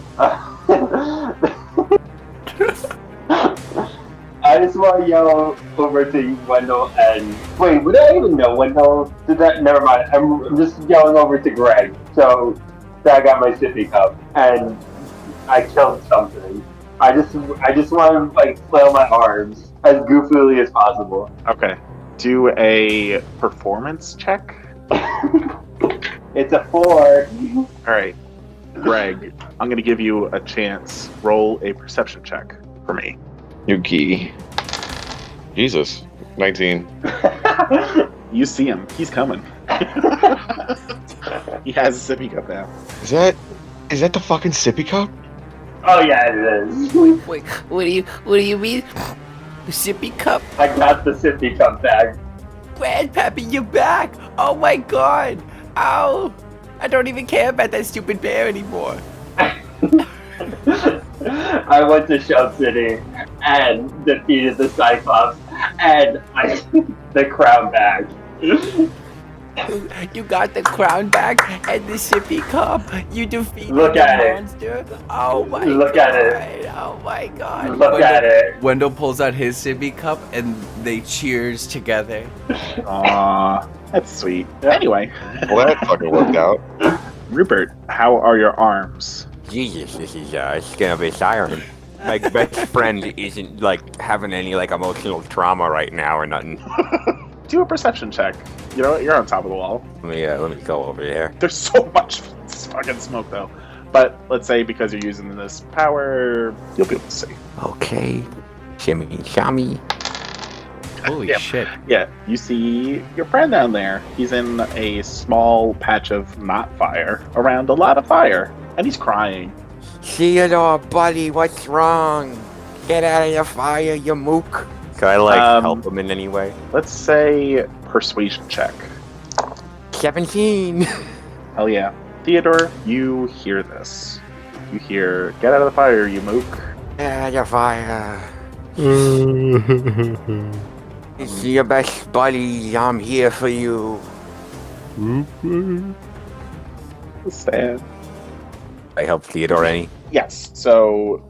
I just want to yell over to Wendell and wait. Would I even know Wendell? Did that? Never mind. I'm just yelling over to Greg. So that I got my sippy cup and I killed something. I just want to like flail my arms as goofily as possible. Okay. Do a performance check. It's a 4. All right, Greg. I'm gonna give you a chance. Roll a perception check for me. Yuki. Jesus. 19. You see him. He's coming. He has a sippy cup now. Is that the fucking sippy cup? Oh yeah, it is. Wait, what do you mean? The sippy cup? I got the sippy cup back. Grandpappy, you're back! Oh my God! Ow! I don't even care about that stupid bear anymore. I went to Shell City and defeated the Cyclops and I the crown back. You got the crown back and the sippy cup. You defeated Look the at it. monster. Oh my Look God! at it. Oh my God! Look at it. Wendell pulls out his sippy cup and they cheers together. Aw, that's sweet. Anyway, Well, that fucking worked out. Rupert, how are your arms? Jesus, this is skin of a siren. My best friend isn't like having any like emotional trauma right now or nothing. Do a perception check. You know what? You're on top of the wall. Let me go over here. There's so much fucking smoke though. But let's say because you're using this power, you'll be able to see. Okay. Shimmy, shammy. Holy Yeah. shit! Yeah, you see your friend down there. He's in a small patch of not fire around a lot of fire, and he's crying. Theodore, buddy, what's wrong? Get out of the fire, you mook. Can I, help him in any way? Let's say persuasion check. 17. Hell yeah. Theodore, you hear this. You hear, get out of the fire, you mook. Get out of the fire. It's your best buddy. I'm here for you. Sad. I help Theodore any? Yes, so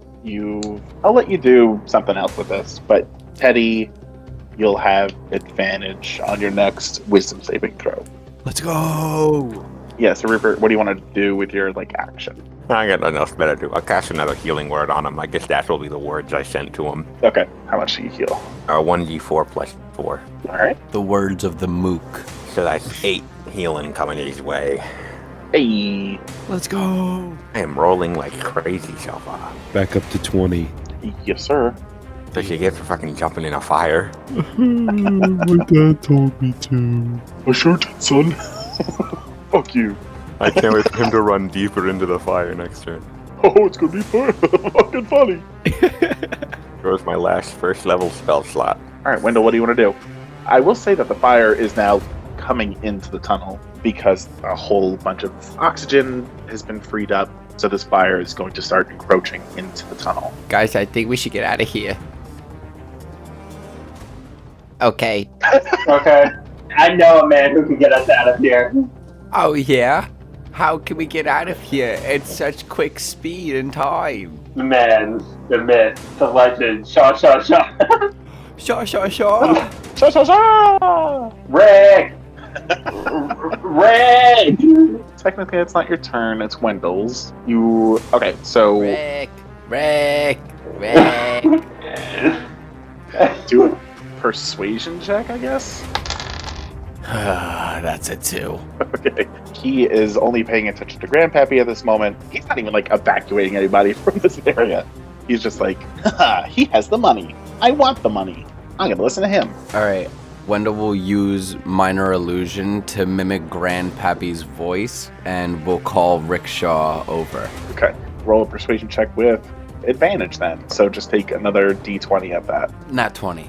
I'll let you do something else with this, but Teddy, you'll have advantage on your next wisdom saving throw. Let's go. Yeah, so Rupert, what do you want to do with your action? I got nothing else better to do. I'll cast another healing word on him. I guess that will be the words I sent to him. Okay, how much do you heal? 1d4 plus 4. Alright. The words of the mook. So that's 8 healing coming his way. Hey! Let's go. I am rolling like crazy so far. Back up to 20. Yes, sir. Does you get for fucking jumping in a fire? My dad told me to. I sure did, son. Fuck you. I can't wait for him to run deeper into the fire next turn. Oh, it's gonna be fucking funny. Goes my last first level spell slot. Alright, Wendell, what do you want to do? I will say that the fire is now coming into the tunnel because a whole bunch of oxygen has been freed up, so this fire is going to start encroaching into the tunnel. Guys, I think we should get out of here. Okay. Okay. I know a man who can get us out of here. Oh, yeah? How can we get out of here at such quick speed and time? The man, the myth, the legend, Shaw. Shaw. Sha sha sha! Rick! Rick! Technically, it's not your turn, it's Wendell's. Okay, so... Rick! Do a persuasion check, I guess? That's it too. Okay. He is only paying attention to Grandpappy at this moment. He's not even evacuating anybody from this area. He's just haha, he has the money. I want the money. I'm gonna listen to him. Alright. Wendell will use Minor Illusion to mimic Grandpappy's voice, and we'll call Rickshaw over. Okay. Roll a persuasion check with advantage then. So just take another d20 at that. Not 20.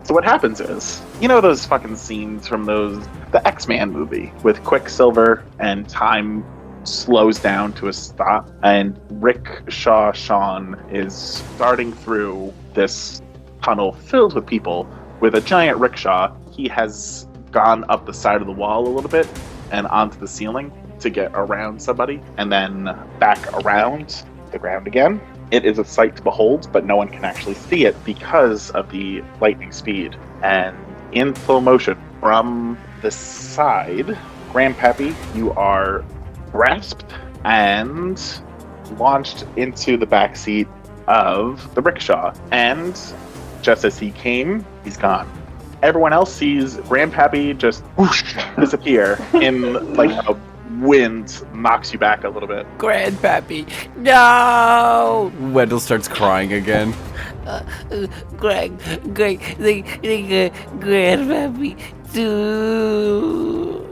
So what happens is, you know those fucking scenes from the X-Men movie with Quicksilver and time slows down to a stop, and Rickshaw Sean is starting through this tunnel filled with people with a giant rickshaw. He has gone up the side of the wall a little bit and onto the ceiling to get around somebody, and then back around the ground again. It is a sight to behold, but no one can actually see it because of the lightning speed. And in slow motion, from the side, Grandpappy, you are grasped and launched into the back seat of the rickshaw. And just as he came, he's gone. Everyone else sees Grandpappy just whoosh, disappear in a wind knocks you back a little bit. Grandpappy, no! Wendell starts crying again. Grandpappy, do.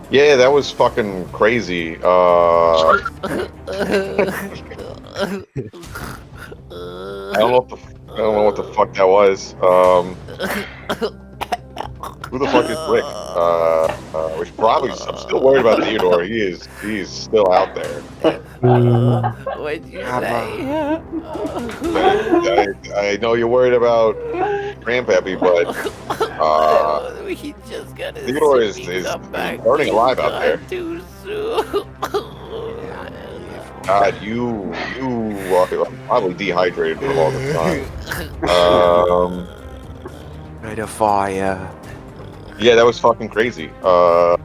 Yeah, that was fucking crazy. I don't know what the fuck that was. Who the fuck is Rick? Which probably I'm still worried about Theodore. He's still out there. What'd you say? I know you're worried about Grandpappy, but He just got his Theodore is back. burning alive out there. Too soon. God, you are probably dehydrated from all the time. Light a fire. Yeah, that was fucking crazy. You gonna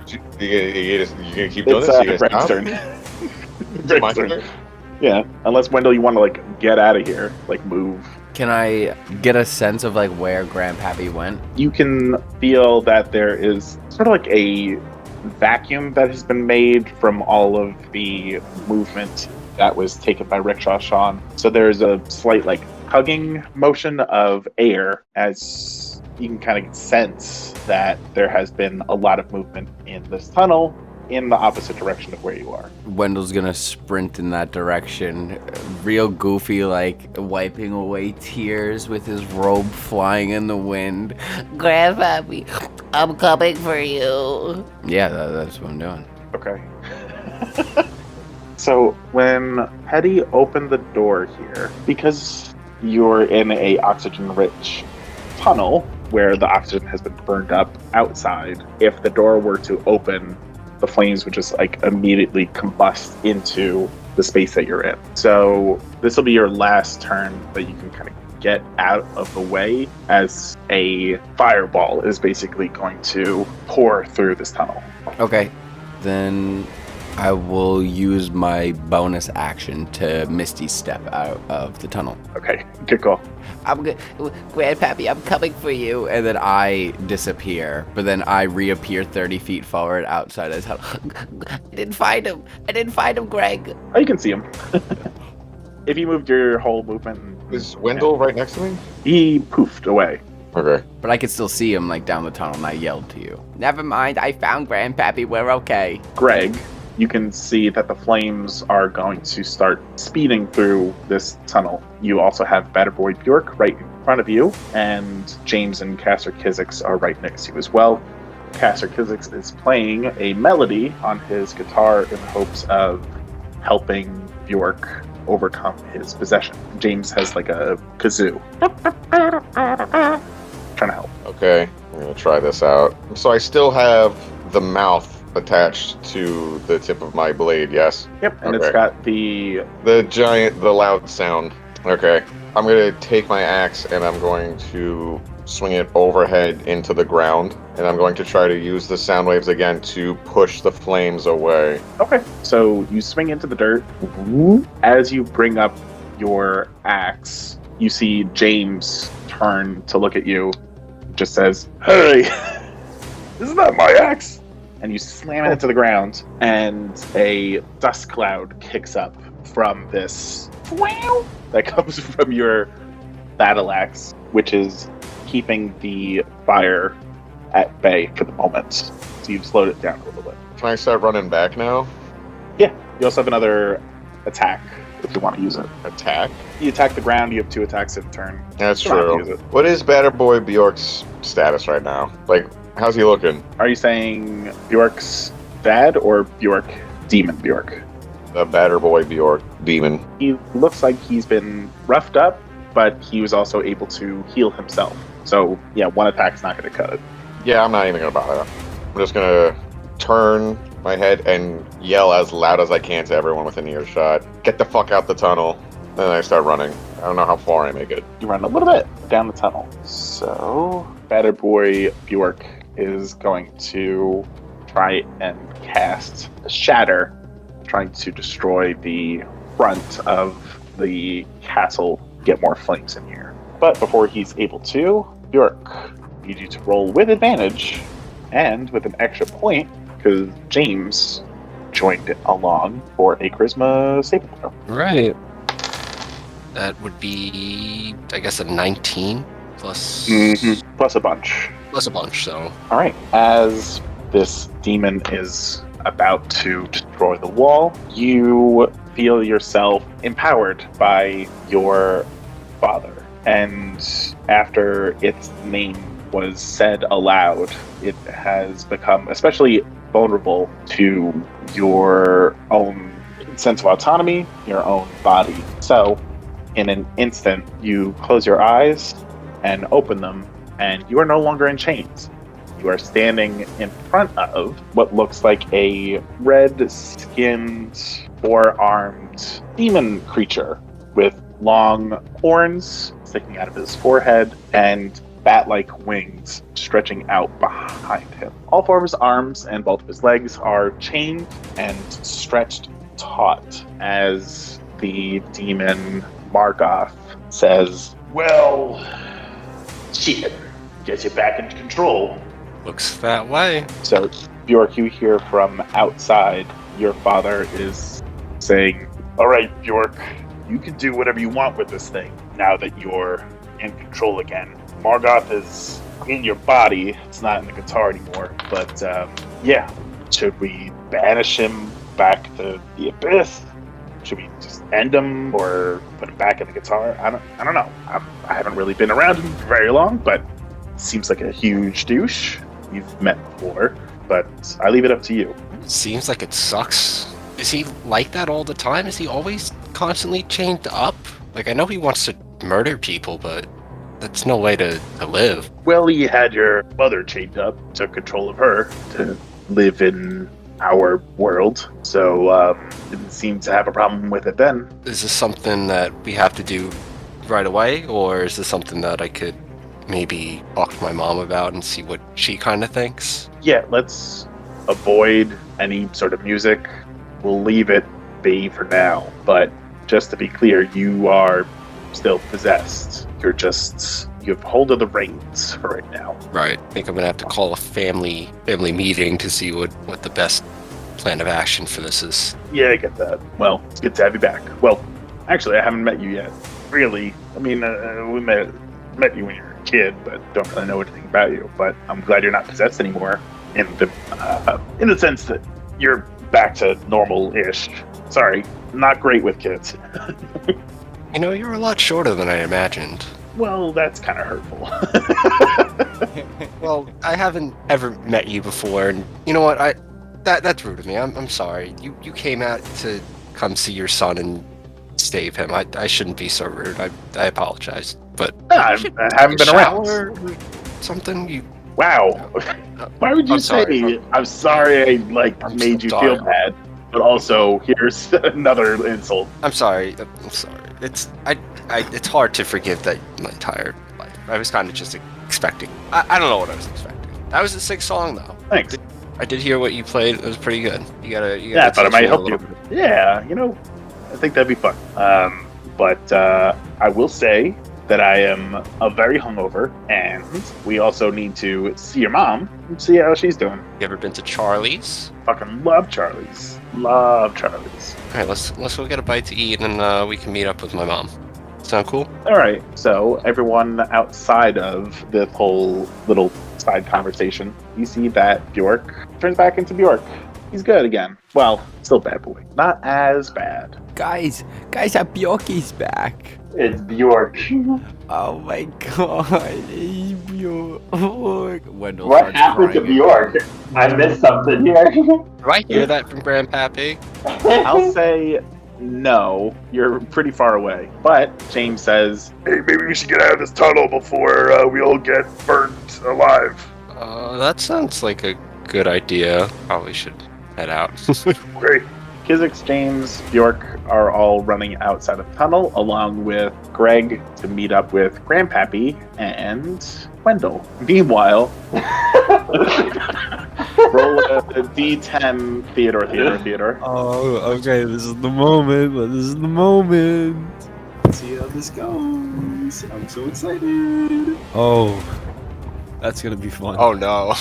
keep doing this? It's Greg's turn. Greg's turn. Yeah, unless Wendell, you want to get out of here, move. Can I get a sense of where Grandpappy went? You can feel that there is sort of a vacuum that has been made from all of the movement that was taken by Rickshaw Sean. So there's a slight hugging motion of air as you can kind of sense that there has been a lot of movement in this tunnel, in the opposite direction of where you are. Wendell's gonna sprint in that direction, real goofy, like wiping away tears with his robe flying in the wind. Grandpappy, I'm coming for you. Yeah, that's what I'm doing. Okay. So when Hetty opened the door here, because you're in a oxygen-rich tunnel where the oxygen has been burned up outside, if the door were to open, the flames would just like immediately combust into the space that you're in. So this will be your last turn that you can kind of get out of the way, as a fireball is basically going to pour through this tunnel. Okay, then I will use my bonus action to Misty Step out of the tunnel. Okay, good call. I'm good. Grandpappy, I'm coming for you. And then I disappear, but then I reappear 30 feet forward outside of the tunnel. I didn't find him, Greg. Oh, you can see him. If you moved your whole movement. Is Wendell right next to me? He poofed away. Okay. But I could still see him like down the tunnel, and I yelled to you. Never mind, I found Grandpappy. We're okay. Greg, you can see that the flames are going to start speeding through this tunnel. You also have Batterboy Bjork right in front of you, and James and Caster Kizix are right next to you as well. Caster Kizix is playing a melody on his guitar in the hopes of helping Bjork overcome his possession. James has like a kazoo. Trying to help. Okay, I'm gonna try this out. So I still have the mouth attached to the tip of my blade, yes? Yep, and Okay. It's got the loud sound. Okay, I'm gonna take my axe and I'm going to swing it overhead into the ground, and I'm going to try to use the sound waves again to push the flames away. Okay, so you swing into the dirt. As you bring up your axe, you see James turn to look at you. Just says, "Hey, this is not my axe!" And you slam it into the ground, and a dust cloud kicks up from this that comes from your battle axe, which is keeping the fire at bay for the moment. So you've slowed it down a little bit. Can I start running back now? Yeah, you also have another attack if you want to use it. Attack? You attack the ground, you have 2 attacks in turn. That's You don't have to true. use it. What is Batterboy Bjork's status right now? Like, how's he looking? Are you saying Bjork's dad or Bjork, Demon Bjork? The Batterboy Bjork demon. He looks like he's been roughed up, but he was also able to heal himself. So, yeah, 1 attack's not going to cut it. Yeah, I'm not even gonna bother. I'm just gonna turn my head and yell as loud as I can to everyone within earshot. Get the fuck out the tunnel. Then I start running. I don't know how far I make it. You run a little bit down the tunnel. So, Batterboy Bjork is going to try and cast a Shatter, trying to destroy the front of the castle, get more flames in here. But before he's able to, Bjork, I need you to roll with advantage and with an extra point, because James joined it along for a charisma saving throw. Right. That would be, I guess, a 19 plus Plus a bunch. plus a bunch. So All right. As this demon is about to destroy the wall, you feel yourself empowered by your father. And after its name was said aloud, it has become especially vulnerable to your own sense of autonomy, your own body. So, in an instant, you close your eyes and open them, and you are no longer in chains. You are standing in front of what looks like a red-skinned, 4-armed demon creature with long horns sticking out of his forehead and bat-like wings stretching out behind him. All 4 of his arms and both of his legs are chained and stretched taut as the demon Margoth says, Well, shit. Guess you're back in control. looks that way. So, Bjork, you hear from outside, your father is saying, All right, Bjork, you can do whatever you want with this thing now that you're in control again. Margoth is in your body. It's not in the guitar anymore. But, yeah, Should we banish him back to the abyss? Should we just end him or put him back in the guitar? I don't know. I haven't really been around him for very long, but seems like a huge douche. You've met before, but I leave it up to you. Seems like it sucks. Is he like that all the time? Is he always constantly chained up? Like, I know he wants to murder people, but that's no way to live. Well, he had your mother chained up, took control of her to live in our world, so didn't seem to have a problem with it then. Is this something that we have to do right away, or is this something that I could maybe talk to my mom about and see what she kind of thinks? Yeah, let's avoid any sort of music. We'll leave it be for now, but just to be clear, you are still possessed. You have hold of the reins for right now. Right. I think I'm gonna have to call a family meeting to see what the best plan of action for this is. Yeah, I get that. Well, it's good to have you back. Well, actually, I haven't met you yet. Really. I mean, we met you when you were a kid, but don't really know anything about you. But I'm glad you're not possessed anymore. In the sense that you're back to normal-ish. Sorry, not great with kids. You know, you're a lot shorter than I imagined. Well, that's kind of hurtful. Well, I haven't ever met you before, and you know what? That's rude of me. I'm sorry. You came out to come see your son and save him. I shouldn't be so rude. I apologize. But I haven't been around. Or something. Wow. Why would you I'm say sorry. I'm sorry I made you feel bad? But also, here's another insult. I'm sorry. It's hard to forgive that my entire life. I was kind of just expecting. I don't know what I was expecting. That was a sick song, though. Thanks. I did hear what you played. It was pretty good. You gotta. Yeah, I thought it might help you. bit. Yeah, I think that'd be fun. But I will say that I am very hungover, and we also need to see your mom and see how she's doing. You ever been to Charlie's? Fucking love Charlie's. Love Charlie's. All right, let's go get a bite to eat, and we can meet up with my mom. Sound cool? All right. So everyone outside of this whole little side conversation, you see that Bjork turns back into Bjork. He's good again. Well, still bad boy. Not as bad. Guys, our Bjorky's back. It's Bjork. Oh my god, it's Bjork. Wendell What starts happened to crying. Bjork? I missed something here. Do I hear that from Grandpappy? I'll say no. You're pretty far away. But James says, hey, maybe we should get out of this tunnel before we all get burnt alive. That sounds like a good idea. Probably should head out. Great. Kizix, James, Bjork are all running outside of the tunnel, along with Greg to meet up with Grandpappy and Wendell. Meanwhile, roll a D10 Theodore. Oh, okay, this is the moment. Let's see how this goes. I'm so excited. Oh, that's gonna be fun. Oh no.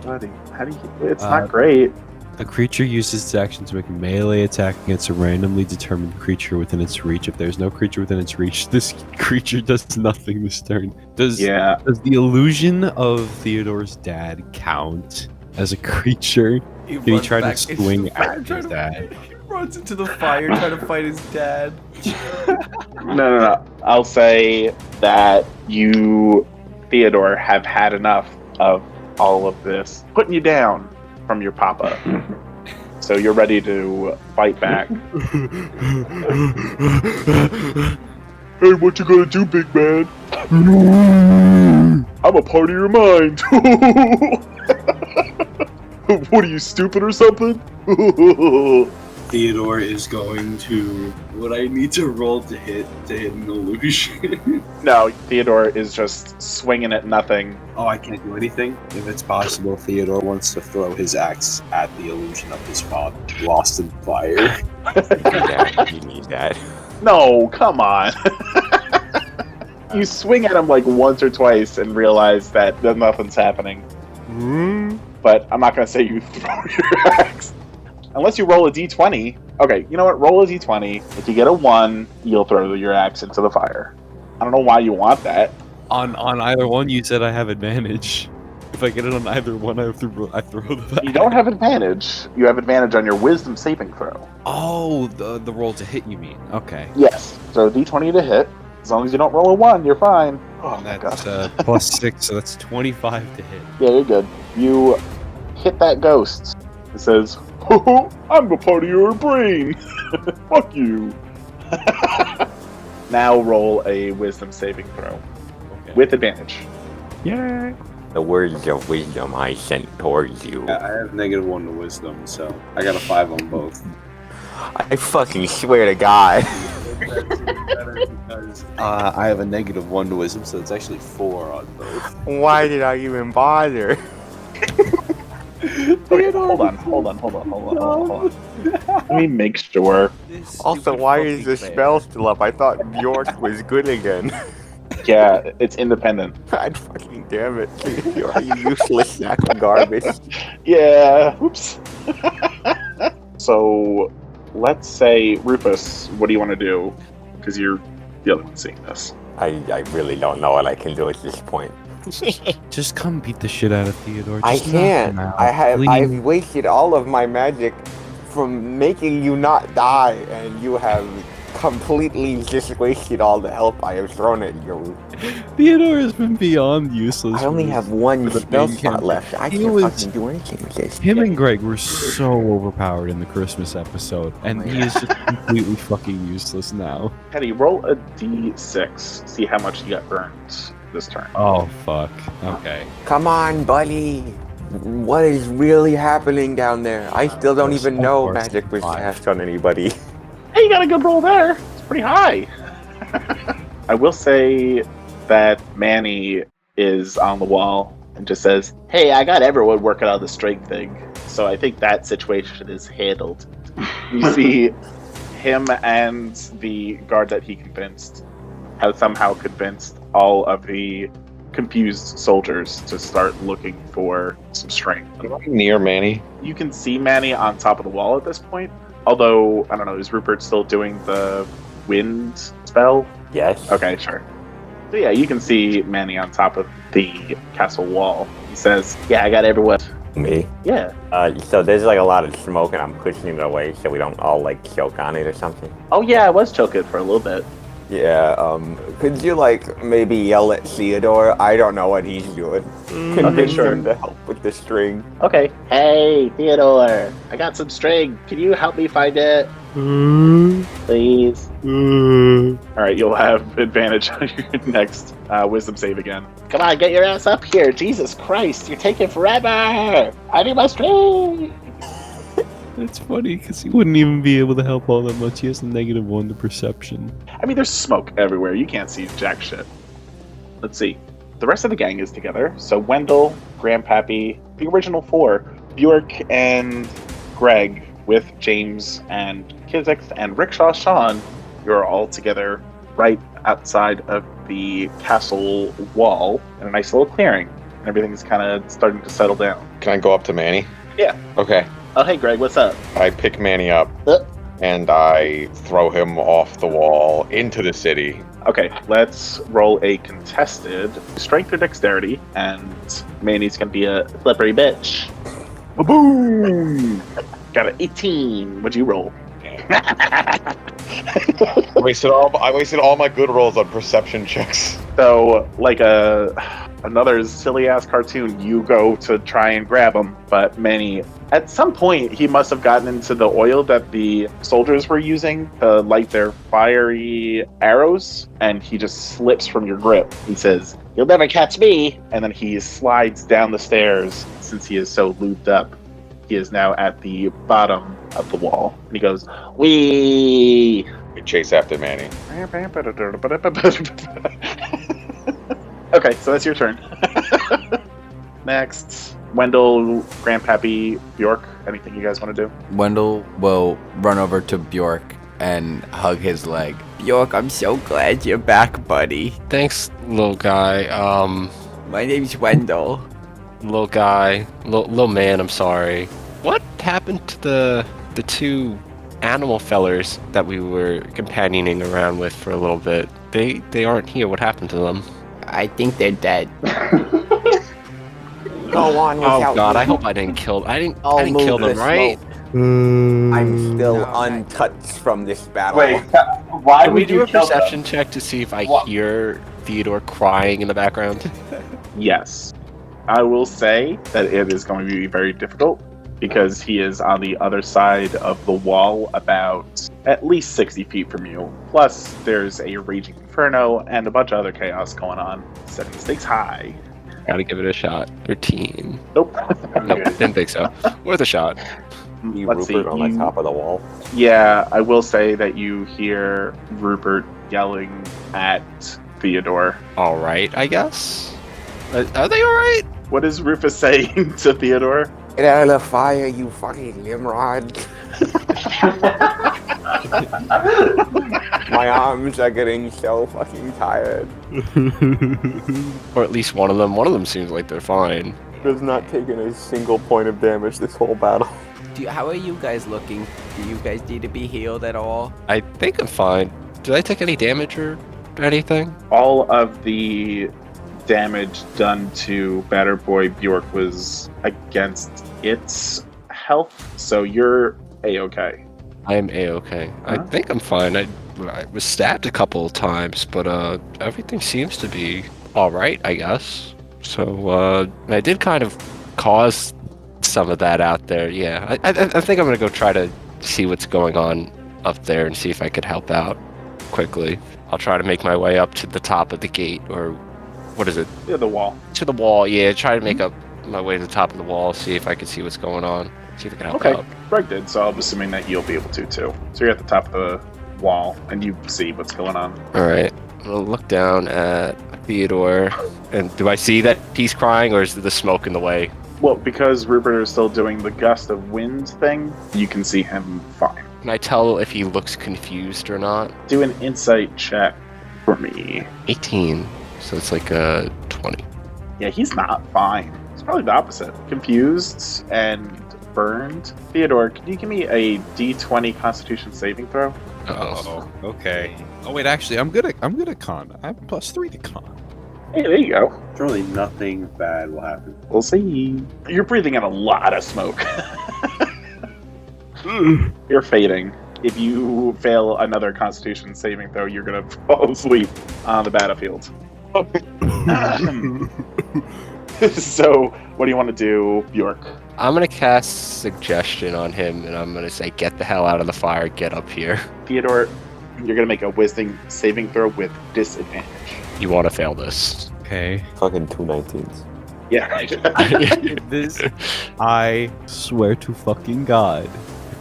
Buddy, how do you... It's not great. A creature uses its action to make a melee attack against a randomly determined creature within its reach. If there's no creature within its reach, this creature does nothing this turn. Does the illusion of Theodore's dad count as a creature? Did he try to swing at his dad? He runs into the fire trying to fight his dad. No. I'll say that you, Theodore, have had enough of all of this putting you down from your papa. So you're ready to fight back. Hey, what you gonna do, big man? I'm a part of your mind. What are you, stupid or something? Theodore is going to. Would I need to roll to hit an illusion? No, Theodore is just swinging at nothing. Oh, I can't do anything? If it's possible, Theodore wants to throw his axe at the illusion of his father, lost in fire. Yeah, you need that. No, come on. You swing at him like once or twice and realize that nothing's happening. But I'm not going to say you throw your axe. Unless you roll a d20. Okay, you know what? Roll a d20. If you get a 1, you'll throw your axe into the fire. I don't know why you want that. On either one, you said I have advantage. If I get it on either one, I throw the. You don't have advantage. You have advantage on your wisdom saving throw. Oh, the roll to hit, you mean? Okay. Yes. So D20 to hit. As long as you don't roll a 1, you're fine. Oh my That's god. plus 6, so that's 25 to hit. Yeah, you're good. You hit that ghost. It says, "Oh, I'm a part of your brain. Fuck you." Now roll a wisdom saving throw with advantage. Yeah. The words of wisdom I sent towards you. Yeah, I have -1 to wisdom, so I got a 5 on both. I fucking swear to God. I have a -1 to wisdom, so it's actually 4 on both. Why did I even bother? Okay, hold on. Let me make sure. Also, why is the spell still up? I thought Bjork was good again. Yeah, it's independent. God fucking damn it. You are a useless sack of garbage. Yeah, oops. So, let's say, Rufus, what do you want to do? Because you're the other one seeing this. I really don't know what I can do at this point. Just come beat the shit out of Theodore. I Just knock can't. him out, I've please. wasted all of my magic from making you not die, and you have completely just wasted all the help I have thrown at you. Theodore has been beyond useless. I only have one for the spell main slot campaign. left. I He can't was- fucking do anything with this. Him and Greg were so overpowered in the Christmas episode, and he is just completely fucking useless now. Teddy, roll a d6. See how much you got burned this turn. Oh, fuck. Okay. Come on, buddy. What is really happening down there? I still don't even know magic was cast on anybody. Hey, you got a good roll there. It's pretty high. I will say that Manny is on the wall and just says, "Hey, I got everyone working on the strength thing." So I think that situation is handled. You see him and the guard that he convinced have somehow convinced all of the confused soldiers to start looking for some strength. Near Manny. You can see Manny on top of the wall at this point. Although, I don't know, is Rupert still doing the wind spell? Yes. Okay, sure. So yeah, you can see Manny on top of the castle wall. He says, "Yeah, I got everyone." Me? Yeah. So there's like a lot of smoke, and I'm pushing it away so we don't all like choke on it or something. Oh yeah, I was choking for a little bit. Yeah, could you like maybe yell at Theodore? I don't know what he's doing. Convince sure. him to help with the string. Okay. Hey, Theodore, I got some string. Can you help me find it? Please. Alright, you'll have advantage on your next wisdom save again. Come on, get your ass up here. Jesus Christ, you're taking forever. I need my string. It's funny because he wouldn't even be able to help all that much. He has a -1 to perception. I mean, there's smoke everywhere. You can't see jack shit. Let's see. The rest of the gang is together. So Wendell, Grandpappy, the original 4, Bjork and Greg with James and Kizix and Rickshaw Sean, you're all together right outside of the castle wall in a nice little clearing. And everything's kind of starting to settle down. Can I go up to Manny? Yeah. Okay. Oh, hey, Greg, what's up? I pick Manny up and I throw him off the wall into the city. Okay, let's roll a contested strength or dexterity, and Manny's gonna be a slippery bitch. Boom! Got an 18. What'd you roll? I wasted all my good rolls on perception checks. So, like another silly ass cartoon, you go to try and grab him, but Manny, at some point, he must have gotten into the oil that the soldiers were using to light their fiery arrows, and he just slips from your grip. He says, "You'll never catch me!" And then he slides down the stairs. Since he is so lubed up, he is now at the bottom of the wall. And he goes, "Wee!" We chase after Manny. Okay, so that's your turn. Next, Wendell, Grandpappy, Bjork. Anything you guys want to do? Wendell will run over to Bjork and hug his leg. Bjork, I'm so glad you're back, buddy. Thanks, little guy. My name's Wendell. Little guy, little man. I'm sorry. What happened to the two animal fellers that we were companioning around with for a little bit? They aren't here. What happened to them? I think they're dead. go on Oh without god, me. I hope I didn't kill. I didn't I'll kill move them, the right? smoke. I'm still No, not untouched from this battle. Wait, why Can we would do you a kill perception them? check to see if I What? hear Theodore crying in the background? Yes. I will say that it is going to be very difficult because he is on the other side of the wall about at least 60 feet from you. Plus, there's a raging inferno and a bunch of other chaos going on, setting the stakes high. Gotta give it a shot. 13. Nope. Nope, didn't think so. Worth a shot. You Let's see. Rupert on the top of the wall. Yeah, I will say that you hear Rupert yelling at Theodore. Alright, I guess. Are they alright? What is Rufus saying to Theodore? Get out of the fire, you fucking Nimrod. My arms are getting so fucking tired. Or at least one of them. One of them seems like they're fine. Has not taken a single point of damage this whole battle. How are you guys looking? Do you guys need to be healed at all? I think I'm fine. Did I take any damage or anything? All of the damage done to Batter Boy Bjork was against its health, so you're A-okay. I'm A-okay. I think I'm fine. I was stabbed a couple of times, but everything seems to be alright, I guess. So I did kind of cause some of that out there, yeah. I think I'm gonna go try to see what's going on up there and see if I could help out quickly. I'll try to make my way up to the top of the gate, or what is it? Yeah, the wall. To the wall, yeah. Try to make up my way to the top of the wall, see if I can see what's going on. See if I can help Okay, out. Greg did, so I'm assuming that you'll be able to too. So you're at the top of the wall, and you see what's going on. Alright. I'll look down at Theodore, and do I see that he's crying, or is the smoke in the way? Well, because Rupert is still doing the gust of wind thing, you can see him fine. Can I tell if he looks confused or not? Do an insight check for me. 18. So it's like a 20. Yeah, he's not fine. It's probably the opposite. Confused and burned. Theodore, can you give me a D20 Constitution saving throw? Uh-oh. Okay. Oh wait, actually, I'm good at con. I have +3 to con. Hey, there you go. Surely nothing bad will happen. We'll see. You're breathing in a lot of smoke. You're fading. If you fail another Constitution saving throw, you're gonna fall asleep on the battlefield. So, what do you want to do, Bjork? I'm gonna cast Suggestion on him, and I'm gonna say, get the hell out of the fire, get up here. Theodore, you're gonna make a wisdom saving throw with disadvantage. You want to fail this. Okay. Fucking 2 19s. Yeah. This, I swear to fucking God,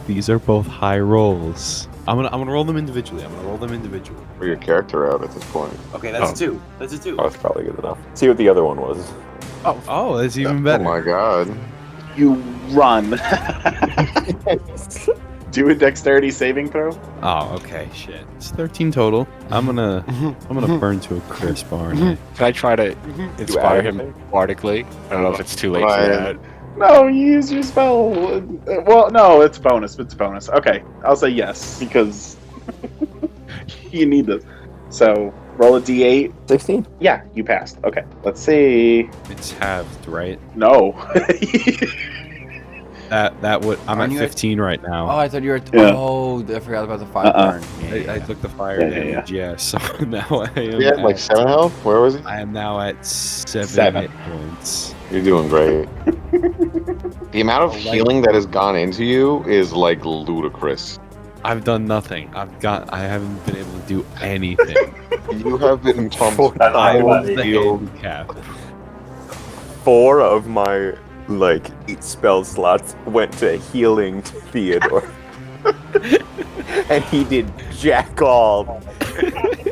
these are both high rolls. I'm gonna roll them individually. For your character out at this point. Okay, that's a 2. That's a 2. Oh, that's probably good enough. See what the other one was. Oh, that's even better. Oh my god. You run. Do a dexterity saving throw. Oh, okay, shit. It's 13 total. I'm gonna burn to a crisp, aren't I? Can I try to inspire add him anything? bardically? I don't know if it's too late for Ryan. that. No, you use your spell. Well, no, it's bonus. It's bonus. Okay, I'll say yes because you need this. So roll a d8. 16? Yeah, you passed. Okay, let's see. It's halved, right? No. That would. I'm Aren't at you at- 15 right now. Oh, I thought you were. Yeah. Oh, I forgot about the fire burn. I took the fire Yeah, damage. Yeah, so now I am. You had like 7 health? Where was he? I am now at 7 7. hit points. You're doing great. The amount of healing that has gone into you is like ludicrous. I've done nothing. I haven't been able to do anything. You have been pumped. That's I not was funny. the handicap. 4 of my 8 spell slots went to healing Theodore. And he did jack all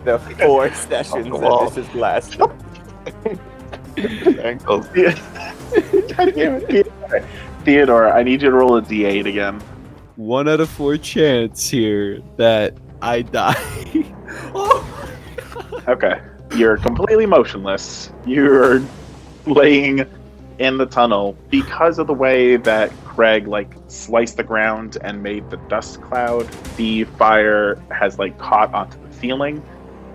the 4 sessions that this has lasted. Ankles. God damn it. Theodore, I need you to roll a d8 again. 1 out of 4 chance here that I die. Oh. Okay. You're completely motionless. You're laying in the tunnel because of the way that Craig sliced the ground and made the dust cloud. The fire has caught onto the ceiling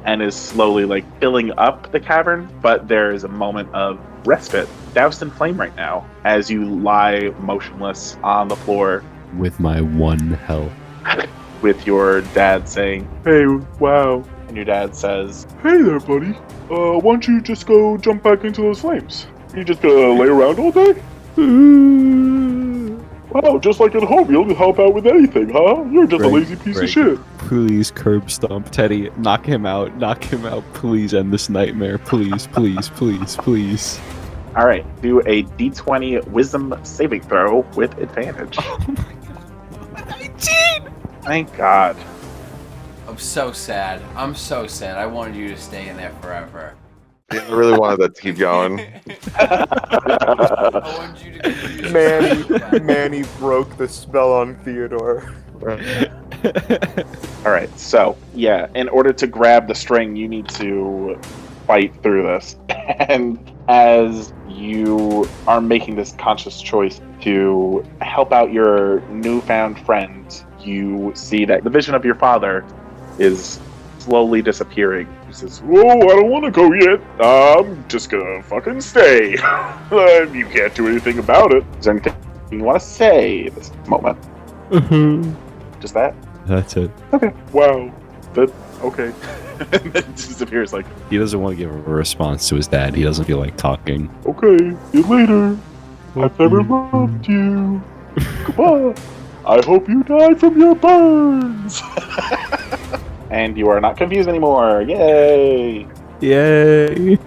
and is slowly like filling up the cavern, but there is a moment of respite, doused in flame right now, as you lie motionless on the floor With my 1 health. with your dad saying, "Hey, wow," and your dad says, "Hey there, buddy. Why don't you just go jump back into those flames? You just gonna lay around all day? Wow, just like at home, you'll help out with anything, huh? You're just a lazy piece of shit." Please curb stomp Teddy. Knock him out. Knock him out. Please end this nightmare. Please, please, please, please. All right, do a D20 Wisdom saving throw with advantage. Oh my god. 19! Thank God. I'm so sad. I'm so sad. I wanted you to stay in there forever. I really wanted that to keep going. I wanted you to continue. Manny broke the spell on Theodore. All right, so yeah, in order to grab the string, you need to fight through this. And as you are making this conscious choice to help out your newfound friend, you see that the vision of your father is slowly disappearing. He says, "Whoa, I don't want to go yet. I'm just gonna fucking stay. You can't do anything about it. Is there anything you want to say at this moment?" Just that? That's it. Okay. Wow. That, okay. And then disappears like, He doesn't want to give a response to his dad. He doesn't feel like talking. "Okay, see you later. I've never loved you. Goodbye. I hope you die from your burns." And you are not confused anymore. Yay! Yay!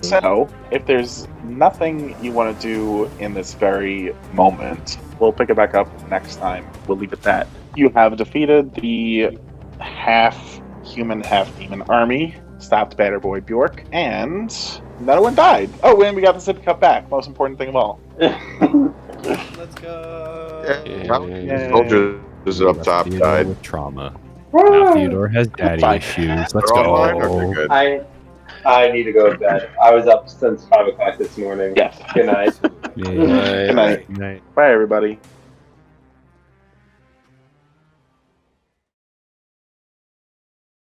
So, if there's nothing you want to do in this very moment, we'll pick it back up next time. We'll leave it at that. You have defeated the half-human, half-demon army, stopped Batter Boy Bjork, and another one died. Oh, and we got the Sippy Cup back. Most important thing of all. Let's go. Yeah. Soldiers up top Theodore died. with trauma. Now Theodore has daddy Fine. issues. Let's They're all mine? go. Okay, good. I need to go to bed. I was up since 5 o'clock this morning. Yes. Good night. Yeah. Good night. Good night. Bye, everybody.